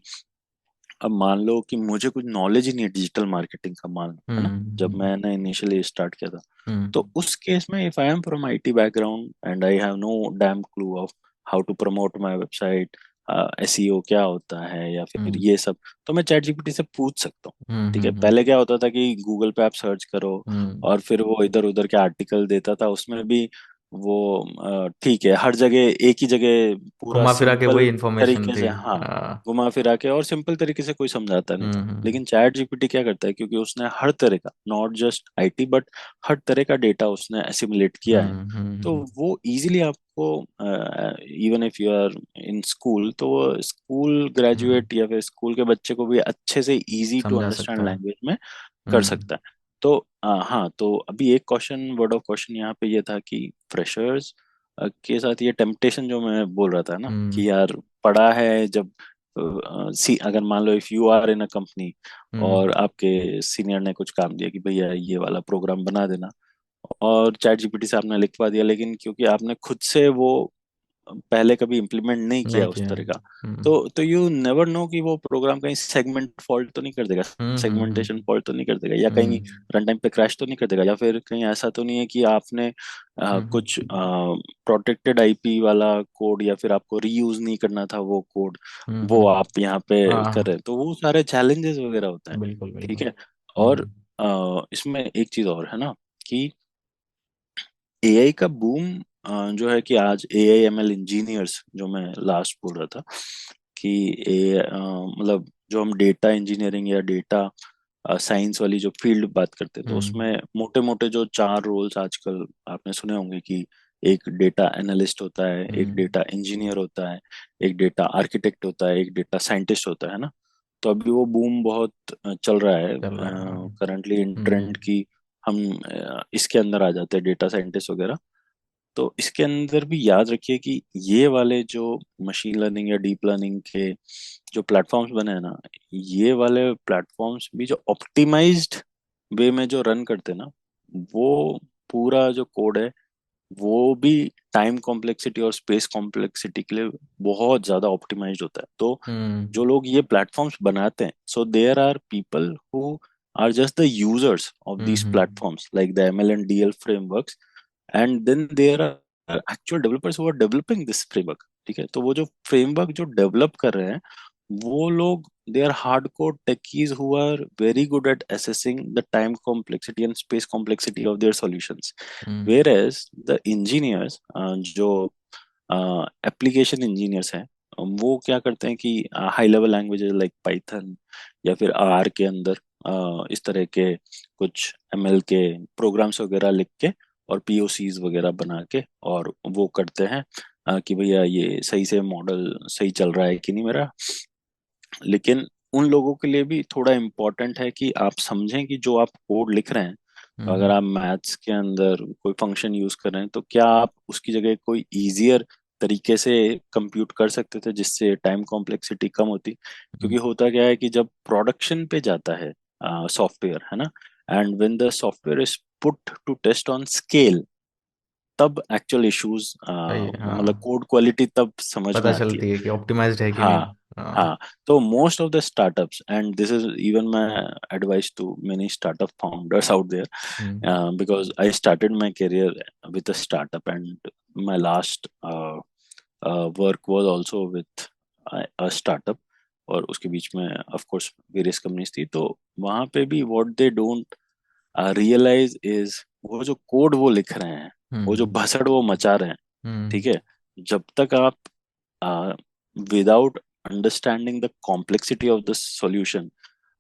अब मान लो कि मुझे कुछ नॉलेज ही नहीं है डिजिटल मार्केटिंग का, मान लो, है ना, जब हम्म। मैंने इनिशियली स्टार्ट किया था। हम्म। तो उस केस में if I am from IT background and I have no damn clue of how to promote my website, SEO क्या होता है या फिर हम्म। ये सब, तो मैं चैट जीपीटी से पूछ सकता हूँ। ठीक है, हम्म। पहले क्या होता था कि गूगल पे आप सर्च करो हम्म। और फिर वो इधर उधर के आर्टिकल देता था, उसमें भी वो ठीक है हर जगह एक ही जगह पूरा घुमा फिरा के सिंपल वही इंफॉर्मेशन तरीके थी। से, हाँ, हाँ। घुमा फिरा के और सिंपल तरीके से कोई समझाता नहीं था। हम्म। लेकिन चैट जीपीटी क्या करता है, क्योंकि उसने हर तरह का, नॉट जस्ट आईटी बट हर तरह का डेटा उसने एसिमुलेट किया है, तो वो इजीली आपको even if you are in school, तो वो स्कूल हम्म। ग्रेजुएट या फिर स्कूल के बच्चे को भी अच्छे से इजी टू समझा सकता अंडरस्टैंड है। लैंग्वेज में कर हम्म। सकता है। तो हाँ, तो अभी एक क्वेश्चन, वर्ड ऑफ क्वेश्चन यहाँ पे ये था कि फ्रेशर्स के साथ ये टेम्पटेशन जो मैं बोल रहा था ना हम्म। कि यार पढ़ा है जब सी अगर मान लो if you are in a company hmm. और आपके सीनियर ने कुछ काम दिया कि भैया ये वाला प्रोग्राम बना देना, और चैट जीपीटी से आपने लिखवा दिया, लेकिन क्योंकि आपने खुद से वो पहले कभी इम्प्लीमेंट नहीं किया नहीं उस किया। तरह का, तो यू नेवर नो कि वो प्रोग्राम कहीं सेगमेंट फॉल्ट तो नहीं कर देगा, सेगमेंटेशन फॉल्ट तो नहीं कर देगा, या कहीं हम्म रन टाइम पे क्रैश तो नहीं कर देगा, या फिर कहीं ऐसा तो नहीं है कि आपने कुछ हम्म प्रोटेक्टेड आईपी वाला कोड, या फिर आपको रीयूज नहीं करना था वो कोड, वो हम्म। आप यहाँ पे कर रहे हाँ हैं, तो वो सारे चैलेंजेस वगैरह होता है। बिल्कुल ठीक बिल्कुल। है। और इसमें एक चीज और है ना कि एआई का बूम जो है कि आज एआई एमएल इंजीनियर्स, जो मैं लास्ट बोल रहा था कि ए मतलब जो हम डेटा इंजीनियरिंग या डेटा साइंस वाली जो फील्ड बात करते हैं, तो हम्म उसमें मोटे मोटे जो चार रोल्स आजकल आपने सुने होंगे कि एक डेटा एनालिस्ट होता है, एक हम्म। डेटा इंजीनियर होता है, एक डेटा आर्किटेक्ट होता है, एक डेटा साइंटिस्ट होता है ना। तो अभी वो बूम बहुत चल रहा है चल रहा है हाँ। करंटली इन ट्रेंड हम्म की। हम इसके अंदर आ जाते हैं डेटा साइंटिस्ट वगैरह। तो इसके अंदर भी याद रखिए कि ये वाले जो मशीन लर्निंग या डीप लर्निंग के जो प्लेटफॉर्म्स बने हैं ना, ये वाले प्लेटफॉर्म्स भी जो ऑप्टिमाइज्ड वे में जो रन करते हैं ना, वो पूरा जो कोड है वो भी टाइम कॉम्प्लेक्सिटी और स्पेस कॉम्प्लेक्सिटी के लिए बहुत ज्यादा ऑप्टिमाइज्ड होता है। तो हम्म जो लोग ये प्लेटफॉर्म्स बनाते हैं, so there are people who are just the users of these hmm platforms like the ML and DL frameworks, and then there are actual developers who are developing this framework. ठीक है। तो वो जो framework जो develop कर रहे हैं, वो लोग they are hardcore techies who are very good at assessing the time complexity and space complexity of their solutions. Hmm. Whereas the engineers जो एप्लीकेशन इंजीनियर्स हैं, वो क्या करते हैं कि high level languages like Python या फिर are के अंदर इस तरह के कुछ एमएल के प्रोग्राम्स वगैरह लिख के और पीओसीज वगैरह बना के, और वो करते हैं कि भैया ये सही से मॉडल सही चल रहा है कि नहीं मेरा। लेकिन उन लोगों के लिए भी थोड़ा इम्पोर्टेंट है कि आप समझें कि जो आप कोड लिख रहे हैं, अगर हम्म आप मैथ्स के अंदर कोई फंक्शन यूज कर रहे हैं, तो क्या आप उसकी जगह कोई इजियर तरीके से कंप्यूट कर सकते थे जिससे टाइम कॉम्प्लेक्सिटी कम होती। क्योंकि होता क्या है कि जब प्रोडक्शन पे जाता है सॉफ्टवेयर, है ना, and when the software is put to test on scale, तब एक्चुअल इश्यूज सही है मतलब हाँ। कोड क्वालिटी तब समझ पता में आती है। चलती है कि ऑप्टिमाइज्ड है कि नहीं। हाँ। हाँ। हाँ। तो most of the startups, and this is even my advice to many startup founders out there, because I started my career with a startup, and my last work was also with a startup, और उसके बीच में of course various companies थी। तो वहां पे भी what they don't realize is, वो जो कोड वो लिख रहे हैं, वो जो हम्म भसड़ वो मचा रहे हैं, ठीक हम्म है, जब तक आप without understanding the complexity of the solution,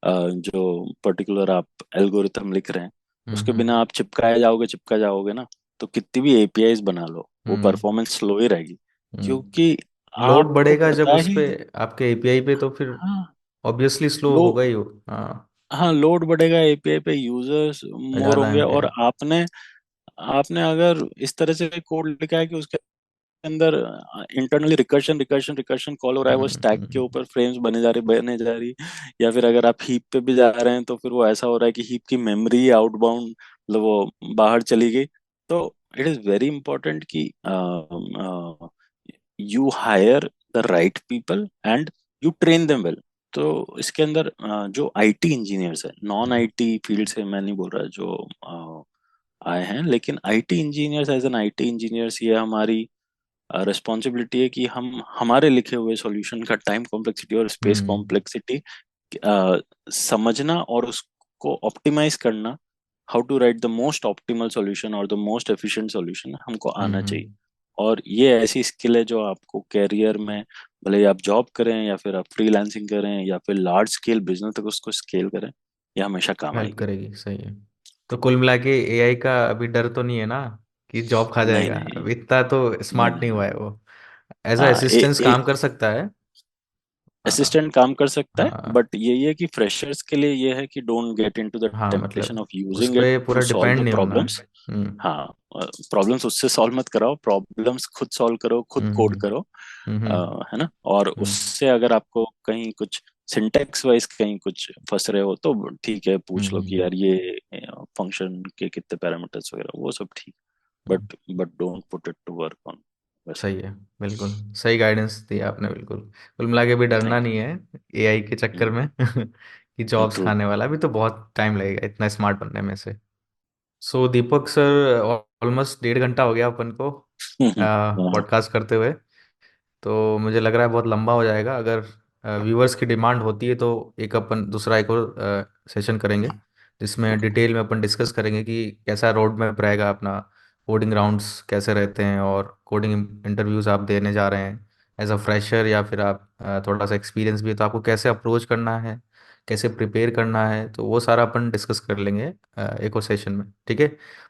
जो पर्टिकुलर आप एल्गोरिथम लिख रहे हैं, उसके बिना हम्म आप चिपकाए जाओगे ना, तो कितनी भी एपीआईज बना लो, वो हम्म परफॉर्मेंस स्लो ही रहेगी। क्योंकि लोड आपको बढ़ेगा जब पता उस ही पे, नहीं। आपके एपीआई पे, तो फिर हाँ। ऑब्वियसली स्लो लो होगा ही हो। हाँ। हाँ, लोड बढ़ेगा, एपीआई पे यूजर्स मोर ज्यादा होंगे, एमबी। और आपने आपने अगर इस तरह से कोड लिखा है कि उसके अंदर internally recursion recursion recursion call हो रहा है, वो स्टैक के हम्म ऊपर फ्रेम्स बने जा रही, या फिर अगर आप हीप पे भी जा रहे हैं, तो फिर वो ऐसा हो रहा है कि हीप की मेमोरी आउटबाउंड, मतलब वो बाहर चली गई। तो इट इज वेरी इंपॉर्टेंट कि you hire the right people and you train them well. तो इसके अंदर जो आईटी इंजीनियर्स है, नॉन आईटी फील्ड से मैं नहीं बोल रहा, जो आए हैं, लेकिन IT engineers, as an IT engineers, ये हमारी रिस्पॉन्सिबिलिटी है कि हम हमारे लिखे हुए सॉल्यूशन का टाइम कॉम्प्लेक्सिटी और स्पेस हम्म कॉम्प्लेक्सिटी समझना और उसको ऑप्टिमाइज करना, how to write the most optimal solution और द मोस्ट एफिशिएंट सॉल्यूशन हमको आना चाहिए। हम्म। और ये ऐसी स्किल है जो आपको कैरियर में, भले ही आप जॉब करें या फिर आप फ्रीलांसिंग करें या फिर लार्ज स्केल बिजनेस तक उसको स्केल करें, ये हमेशा काम हेल्प आएगी। करेगी सही है। तो कुल मिला के एआई का अभी डर तो नहीं है ना कि जॉब खा नहीं जाएगा? नहीं अभी इतना तो नहीं स्मार्ट नहीं नहीं नहीं। हुआ है वो। एज अ हाँ, असिस्टेंस काम कर सकता है। हाँ असिस्टेंट काम कर सकता है, हाँ बट यही है कि फ्रेशर्स के लिए ये है कि डोंट गेट इनटू द हाँ। टेम्पटेशन मतलब ऑफ उस यूजिंग इट पे टू पूरा सॉल्व डिपेंड द नहीं होना। प्रॉब्लम्स। हाँ, प्रॉब्लम्स उससे सॉल्व मत कराओ, प्रॉब्लम्स खुद सॉल्व करो, खुद कोड हम्म करो। हम्म है ना। और हम्म उससे अगर आपको कहीं कुछ सिंटेक्स वाइज कहीं कुछ फंस रहे हो, तो ठीक है, पूछ लो कि हम्म यार ये फंक्शन के कितने पैरामीटर्स वगैरह, वो सब ठीक, hmm. But don't put it to work on. बस। सही है। बिल्कुल सही गाइडेंस दिया आपने। बिल्कुल कुल मिला के भी डरना थैंक नहीं है एआई के चक्कर यू। में कि जॉब्स ट्रू। खाने वाला। अभी तो बहुत टाइम लगेगा इतना स्मार्ट बनने में से। सो दीपक सर, ऑलमोस्ट 1.5 घंटा हो गया अपन को हाँ। पॉडकास्ट करते हुए। तो मुझे लग रहा है बहुत लंबा हो जाएगा। अगर व्यूवर्स की डिमांड होती है तो दूसरा एक और सेशन करेंगे, जिसमें ओके। डिटेल में अपन डिस्कस करेंगे कि कैसा रोड मैप रहेगा अपना, कोडिंग राउंड्स कैसे रहते हैं, और कोडिंग इंटरव्यूज आप देने जा रहे हैं एज अ फ्रेशर, या फिर आप थोड़ा सा एक्सपीरियंस भी है तो आपको कैसे अप्रोच करना है, कैसे प्रिपेयर करना है, तो वो सारा अपन डिस्कस कर लेंगे एक और सेशन में, ठीक है।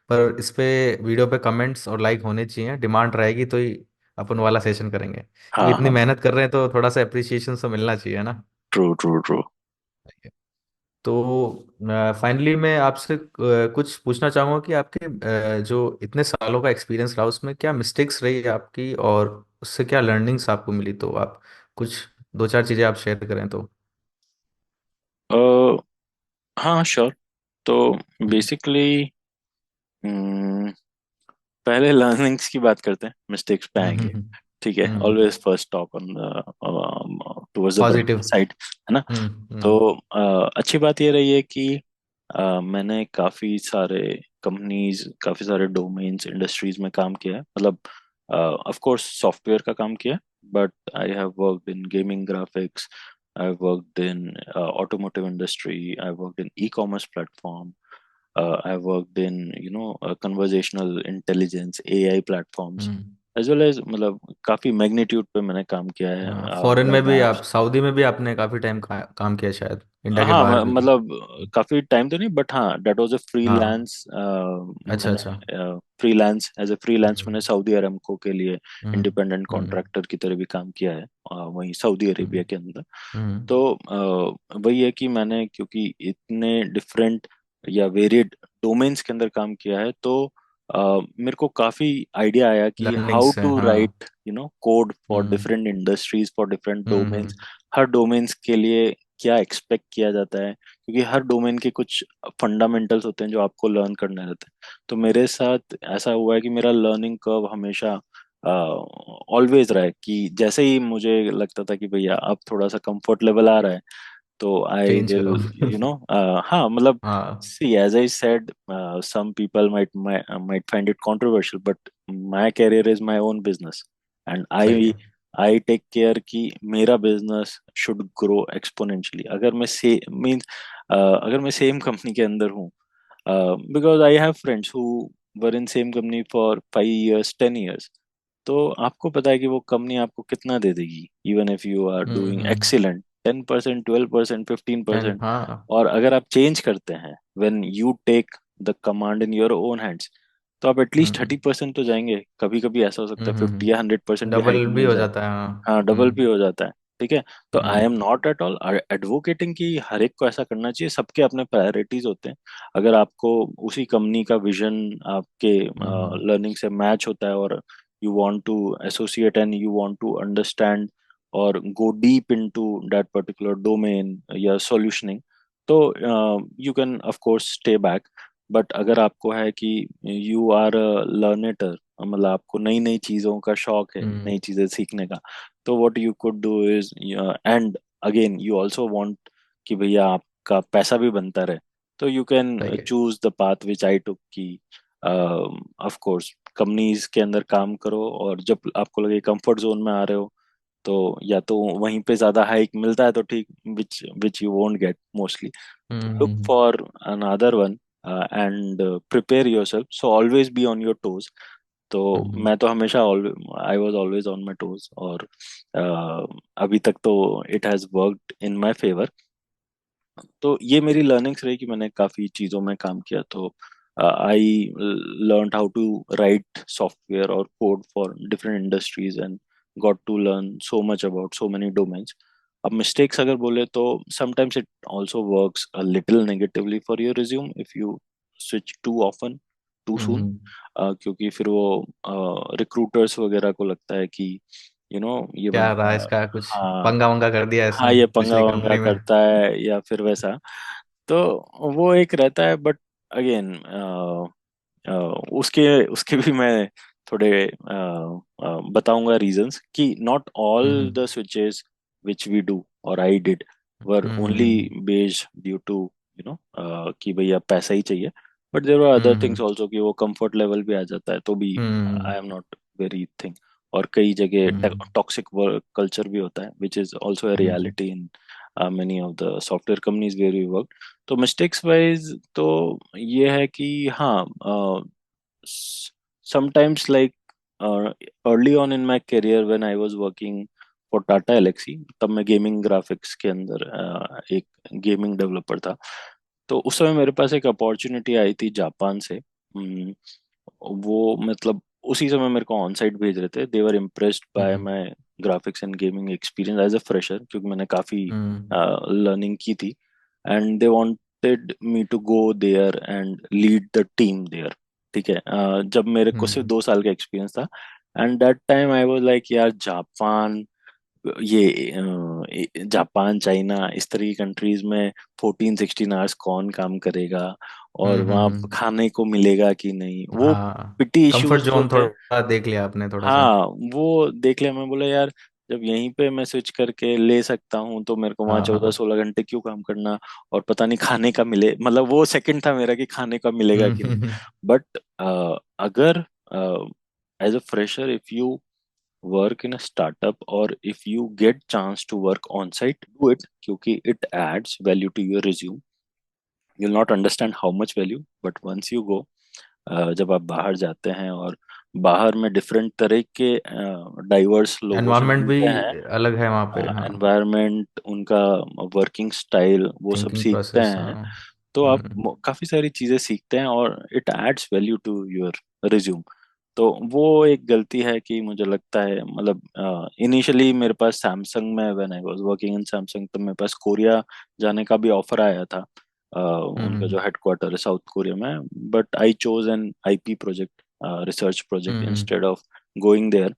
पर इस पे वीडियो पे कमेंट्स और लाइक होने चाहिए, डिमांड रहेगी तो ही अपन वाला सेशन करेंगे, क्योंकि हाँ इतनी हाँ। मेहनत कर रहे हैं तो थोड़ा सा अप्रिसिएशन तो मिलना चाहिए ना। True true true. तो फाइनली मैं आपसे कुछ पूछना चाहूँगा कि आपके जो इतने सालों का एक्सपीरियंस रहा उसमें क्या मिस्टेक्स रही है आपकी, और उससे क्या लर्निंग्स आपको मिली, तो आप कुछ दो चार चीज़ें आप शेयर करें तो। हाँ श्योर। तो हम्म बेसिकली पहले लर्निंग्स की बात करते हैं, मिस्टेक्स पे आएंगे। ठीक है, always first talk on towards the positive. Better side, है ना। तो हम्म अच्छी बात ये रही है कि मैंने काफ़ी सारे कंपनीज, काफ़ी सारे डोमेन्स, इंडस्ट्रीज में काम किया है। मतलब ऑफ कोर्स सॉफ्टवेयर का काम किया है, but I have worked in gaming graphics, I have worked in automotive industry, I have worked in e commerce platform, I worked in, conversational intelligence AI platforms, hmm as well as मतलब काफी magnitude पे मैंने काम किया है। Foreign में अगर मैं भी आप, आप, सऊदी में भी आपने काफ़ी टाइम काम किया शायद, इंडिया के हाँ बाहर भी। मतलब काफी टाइम तो नहीं, बट हाँ डेट वाज अ हाँ। फ्रीलांस। अच्छा मैंने अच्छा। फ्रीलांस, एज ए फ्रीलांस मैंने हम्म सऊदी अरमको के लिए हम्म इंडिपेंडेंट हम्म कॉन्ट्रैक्टर की तरह भी काम किया है, वहीं सऊदी अरेबिया हम्म के अंदर। हम्म तो वही है कि मैंने क्योंकि इतने डिफरेंट या वेरिएड डोमेन्स के अंदर काम किया है, तो मेरे को काफी आइडिया आया कि हाउ लर्निंग्स है टू हाँ। Right code for hmm different industries, for different hmm domains. Her domains के लिए क्या एक्सपेक्ट किया जाता है, क्योंकि हर डोमेन के कुछ फंडामेंटल्स होते हैं जो आपको लर्न करने रहते हैं। तो मेरे साथ ऐसा हुआ है कि मेरा लर्निंग कर्व हमेशा ऑलवेज रहा है कि जैसे ही मुझे लगता था कि भैया अब थोड़ा सा कंफर्ट लेवल आ रहा है, तो आई चेंज विल करो हाँ मतलब, हाँ। see as I said, some people might find it controversial, but my career is my own business, and सही है। I take care कि मेरा business should grow exponentially। अगर मैं से मीन्स अगर मैं सेम कंपनी के अंदर हूँ, because I have friends who were in same company for 5 years, 10 years, तो आपको पता है कि वो कंपनी आपको कितना दे देगी, even if you are doing hmm. Excellent, 10%, 12%, fifteen ten percent हाँ। और अगर आप चेंज करते हैं, when you take the command in your own hands, तो आप एटलीस्ट हम्म 30% तो जाएंगे। कभी कभी ऐसा हो सकता है 50 या 100% भी हाइक डबल भी मिल हो जाए। जाता है हाँ। हाँ, डबल भी हो जाता है। ठीक है। तो I am hmm not at all advocating कि हर एक को ऐसा करना चाहिए, सबके अपने प्रायोरिटीज होते हैं। अगर आपको उसी कंपनी का विजन आपके हम्म लर्निंग से मैच होता है, और you want to associate and you want to understand or go deep into that particular domain या solutioning, तो you can of course stay back। But अगर आपको है कि you are a learner, मतलब आपको नई नई चीजों का शौक है, हम्म नई चीजें सीखने का, तो what you could do is, and again you also want कि भैया आपका पैसा भी बनता रहे, तो you can सही है। choose the path which I took कि ऑफ कोर्स कंपनीज के अंदर काम करो, और जब आपको लगे कंफर्ट जोन में आ रहे हो, तो या तो वहीं पे ज्यादा हाइक मिलता है तो ठीक, which which you won't get mostly, तो look hmm for another one and prepare yourself, so always be on your toes. तो हम्म मैं तो हमेशा I was always on my toes, और अभी तक तो it has worked in my favour. तो ये मेरी लर्निंग्स रही कि मैंने काफी चीजों में काम किया। तो I learn how to write software और code for different industries, and got to learn so much about so many domains. अब मिस्टेक्स अगर बोले तो sometimes it also works a little negatively for your resume if you switch too often, too soon. Hmm. क्योंकि फिर वो recruiters वगैरह को लगता है कि ये क्या रहा बंदा, इसका, कुछ हाँ पंगा वंगा कर दिया हाँ इसने ये पंगा पिछली वंगा कंपनी में। करता है या फिर वैसा। तो वो एक रहता है, बट अगेन उसके उसके भी मैं थोड़े बताऊंगा रीजंस कि not all the hmm switches which we do और I did were only hmm based due to कि भैया पैसा ही चाहिए, but there are other things hmm also कि वो कंफर्ट लेवल भी आ जाता है तो भी hmm I am not very thing. और कई जगह हम्म टॉक्सिक वर्क कल्चर भी होता है which is also a hmm reality in many of the software companies where we work। तो मिस्टेक्स वाइज तो ये है कि हाँ, sometimes like early on in my career when I was working for Tata Elxsi, तब मैं gaming graphics के अंदर एक गेमिंग डेवलपर था। तो उस समय मेरे पास एक अपॉर्चुनिटी आई थी जापान से। वो मतलब उसी समय मेरे को ऑन साइट भेज रहे थे। They were impressed by hmm my graphics and gaming experience as a fresher, क्योंकि मैंने काफ़ी हम्म लर्निंग की थी। And they wanted me to go there and lead the team there. ठीक है, जब मेरे को सिर्फ हम्म 2 साल का एक्सपीरियंस था। And that time I was like यार जापान, ये जापान चाइना इस तरह की कंट्रीज में 14-16 आवर्स कौन काम करेगा, और वहाँ हम्म। खाने को मिलेगा कि नहीं, वो हाँ, पिटी कंफर्ट इश्यूज जो जोन थे। थोड़ा देख लिया आपने थोड़ा सा। हाँ, वो देख लिया। मैं बोला यार जब यहीं पे मैं स्विच करके ले सकता हूँ तो मेरे को वहाँ हाँ 14-16 घंटे क्यों काम करना, और पता नहीं खाने का मिले, मतलब वो सेकंड था मेरा कि खाने का मिलेगा कि नहीं। हम्म बट अगर as a fresher if you work in a startup or if you get chance to work on site, do it क्योंकि it adds value to your resume। you'll not understand how much value, but once you go, जब आप बाहर जाते हैं और बाहर में different तरह के डाइवर्स लोगों से एनवायरनमेंट भी मिलते हैं, अलग है वहाँ पे, हाँ। एनवायरनमेंट उनका, वर्किंग स्टाइल, वो सब थिंकिंग सीखते प्रोसेस, हैं। हाँ। तो आप हम्म काफी सारी चीजें सीखते हैं और it adds value to your resume. तो वो एक गलती है कि मुझे लगता है, मतलब इनिशियली मेरे पास सैमसंग में, when I was working in Samsung, तो मेरे पास कोरिया जाने का भी ऑफर आया था। उनका जो हम्म हेडक्वार्टर है साउथ कोरिया में, but I chose an IP project, research project instead of going there.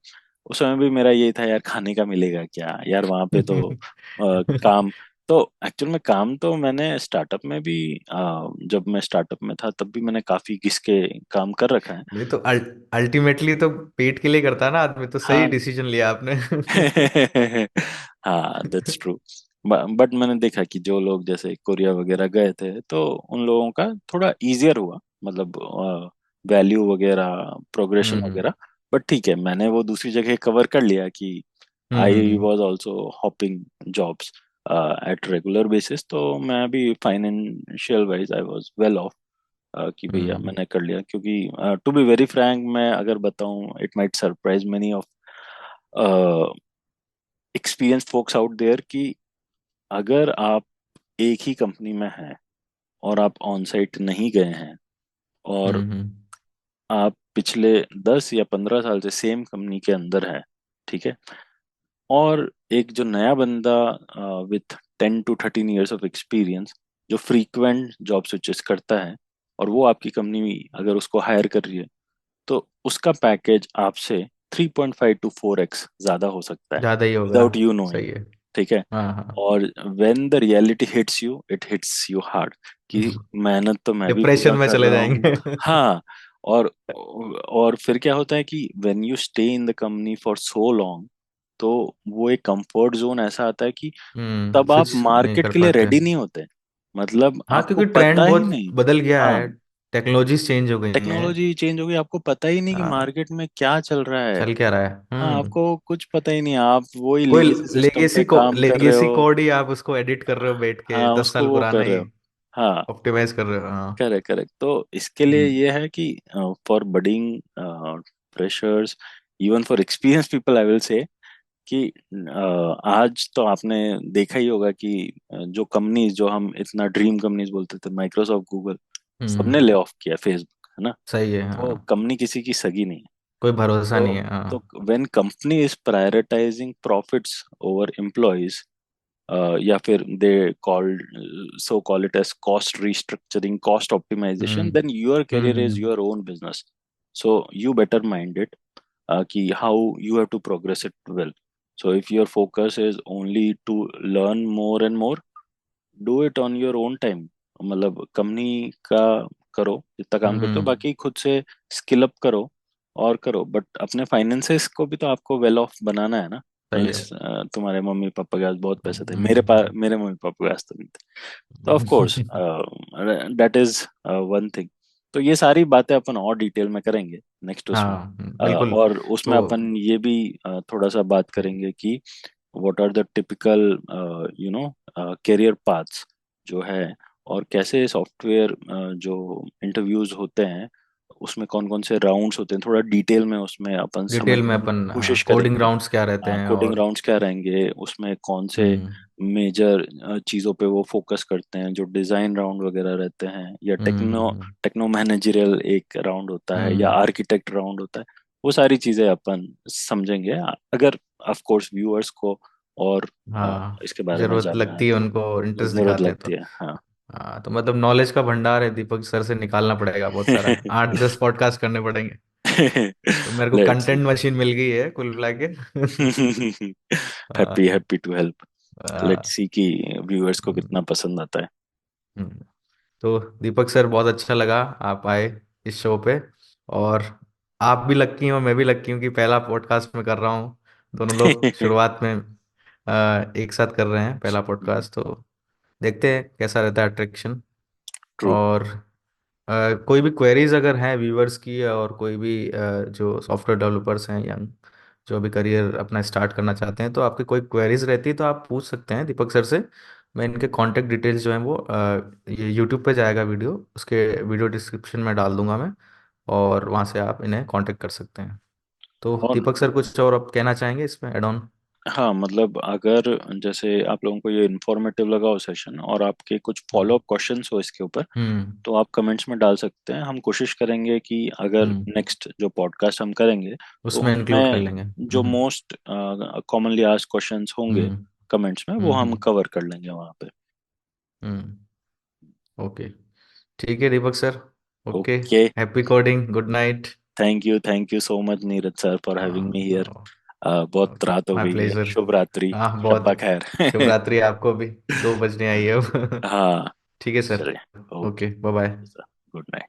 उस समय भी मेरा ये था यार खाने का मिलेगा क्या यार वहां पे, तो काम, तो एक्चुअल में काम तो मैंने स्टार्टअप में भी, जब मैं स्टार्टअप में था तब भी मैंने काफी घिस के काम कर रखा है। नहीं तो अल्टीमेटली तो पेट के लिए करता है ना आदमी, तो सही हाँ। डिसीजन लिया आपने। हाँ, दैट्स ट्रू। बट मैंने देखा कि जो लोग जैसे कोरिया वगैरह गए थे तो उन लोगों का थोड़ा इजियर हुआ, मतलब वैल्यू वगैरह, प्रोग्रेशन हम्म वगैरह। बट ठीक है, मैंने वो दूसरी जगह कवर कर लिया कि I hmm was also hopping jobs at regular basis. तो मैं भी financial wise I was well off, कि भैया हम्म मैंने कर लिया। क्योंकि टू बी वेरी फ्रैंक, मैं अगर बताऊं, it might surprise many of experience folks out there, कि अगर आप एक ही कंपनी में हैं और आप ऑन साइट नहीं गए हैं, और हम्म आप पिछले 10 या 15 साल से सेम कंपनी के अंदर है, ठीक है, और एक जो नया बंदा with 10 to 13 years of experience जो फ्रीक्वेंट जॉब स्विचेस करता है, और वो आपकी कंपनी अगर उसको हायर कर रही है, तो उसका पैकेज आपसे 3.5 to 4x ज्यादा हो सकता है ज्यादा ही होगा। Without you knowing. सही है। ठीक है। हाँ हाँ। और when the reality hits you, it hits you hard, कि मेहनत तो मैं भी डिप्रेशन पूरा में कर चले रहा हूँ। जाएंगे। हाँ। और फिर क्या होता है कि when you stay in the company for so long, तो वो एक कंफर्ट जोन ऐसा आता है कि तब आप स्विच नहीं मार्केट कर के लिए पाते। रेडी नहीं होते। मतलब हाँ, आपको क्योंकि पता ट्रेंड ही बहुत नहीं। बदल गया हाँ, है। टेक्नोलॉजीज चेंज हो गई हैं। टेक्नोलॉजी चेंज हो गई, आपको पता ही नहीं कि हाँ, मार्केट में क्या चल रहा है। चल क्या रहा है। हाँ, आपको कुछ पता ही नहीं, आप वही कोई लेगेसी सिस्टम पे काम कर रहे लेगेसी हो। कोड ही आप उसको एडिट कर रहे हो बैठ के, हाँ, 10 साल उसको वो पुराना कर रहे ही हो। हाँ, ऑप्टिमाइज कर रहे हो, हाँ। Correct correct. तो इसके लिए हम्म ये है कि for budding freshers, even for experience people, I will say कि आज तो आपने देखा ही होगा कि जो कंपनीज जो हम इतना ड्रीम कंपनीज बोलते थे, माइक्रोसॉफ्ट, गूगल, सबने ले हम्म ऑफ किया, फेसबुक, है ना। सही है, तो हाँ। कंपनी किसी की सगी नहीं है। कोई भरोसा नहीं तो है, हाँ। तो when company is prioritizing profits over employees, या फिर they called so call it as cost restructuring, cost optimization, hmm then your career is hmm your own business. So you better mind it कि how you have to progress it well. So if your focus is only to learn more and more, do it on your own time। मतलब company का करो जितना काम करते हो, हम्म बाकी खुद से स्किल अप करो। और करो, बट अपने फाइनेंसेस को भी तो आपको वेल ऑफ बनाना है ना। सही है। तुम्हारे मम्मी पापा के पास बहुत पैसे थे, मेरे पास, हम्म। मेरे मम्मी पापा के पास तो नहीं थे। तो of course that is one thing. तो ये सारी बातें अपन और डिटेल में करेंगे नेक्स्ट उसमें। हाँ बिल्कुल। और उसमें तो अपन ये भी थोड़ा सा बात करेंगे कि what are the typical you know career paths जो है, और कैसे सॉफ्टवेयर जो इंटरव्यूज होते हैं उसमें कौन कौन से राउंड्स होते हैं, थोड़ा डिटेल में उसमें अपन डिटेल में समझने की अपन कोशिश कोडिंग करेंगे। राउंड्स क्या रहते हैं कोडिंग और। राउंड्स क्या रहेंगे उसमें, कौन से हम्म। मेजर चीज़ों पे वो फोकस करते हैं, जो डिज़ाइन राउंड वगैरह रहते हैं, या टेक्नो हम्म। टेक्नो मैनेजरियल एक राउंड होता है, या हम्म। आर्किटेक्ट राउंड होता है। वो सारी चीज़ें अपन समझेंगे, अगर ऑफ कोर्स व्यूअर्स को और हाँ इसके बारे में जरूरत जानना है लगती है, तो उनको इंटरेस्ट जरूरत दिखाते हैं तो। लगती है, हाँ। हाँ तो मतलब नॉलेज का भंडार है, दीपक सर से निकालना पड़ेगा बहुत सारा, 8-10 पॉडकास्ट करने पड़ेंगे। तो मेरे को लेट्स सी। कंटेंट मशीन मिल गई है कुल मिला के। हैप्पी हाँ। Happy to help. लेट्स हाँ। सी कि व्यूअर्स को हम्म। कितना पसंद आता है। हम्म। तो दीपक सर बहुत अच्छा लगा आप आए इस शो पे। और आप भी लक्की हो, मैं भी लक्की हूँ कि पहला पॉडकास्ट मैं कर रहा हूँ। दोनों लोग शुरुआत में एक साथ कर रहे हैं पहला पॉडकास्ट, तो देखते हैं कैसा रहता है अट्रैक्शन। ट्रू। और कोई भी क्वेरीज अगर हैं व्यूअर्स की, और कोई भी जो सॉफ्टवेयर डेवलपर्स हैं यंग, जो अभी करियर अपना स्टार्ट करना चाहते हैं, तो आपकी कोई क्वेरीज रहती है तो आप पूछ सकते हैं दीपक सर से। मैं इनके कॉन्टैक्ट डिटेल्स जो हैं वो ये यूट्यूब पे जाएगा वीडियो, उसके वीडियो डिस्क्रिप्शन में डाल दूंगा मैं, और वहाँ से आप इन्हें कांटेक्ट कर सकते हैं। तो और दीपक सर कुछ और आप कहना चाहेंगे इसमें एड ऑन? हाँ, मतलब अगर जैसे आप लोगों को ये इन्फॉर्मेटिव लगा हो सेशन, और आपके कुछ फॉलो हम्म। अप क्वेश्चंस हो इसके ऊपर, हम्म। तो आप कमेंट्स में डाल सकते हैं। हम कोशिश करेंगे कि अगर हम्म। नेक्स्ट जो पॉडकास्ट हम करेंगे तो उसमें इंक्लूड कर उनमें लेंगे। जो हम्म। मोस्ट कॉमनली आस्क्ड क्वेश्चंस होंगे हम्म। कमेंट्स में, वो हम्म। हम कवर कर लेंगे वहाँ पे। हम्म। ओके। ठीक है Deepak sir. Okay. Okay. Happy coding, good night. Thank you so much Neeraj sir for having me here. बहुत रात हो माय गई है, प्लेजर। शुभ रात्रि। हाँ शब्बा बहुत। खैर। शुभ रात्रि आपको भी, 2 बजने आई है अब। हाँ। ठीक है सर। चलिए। Okay okay bye bye. Sir, good night.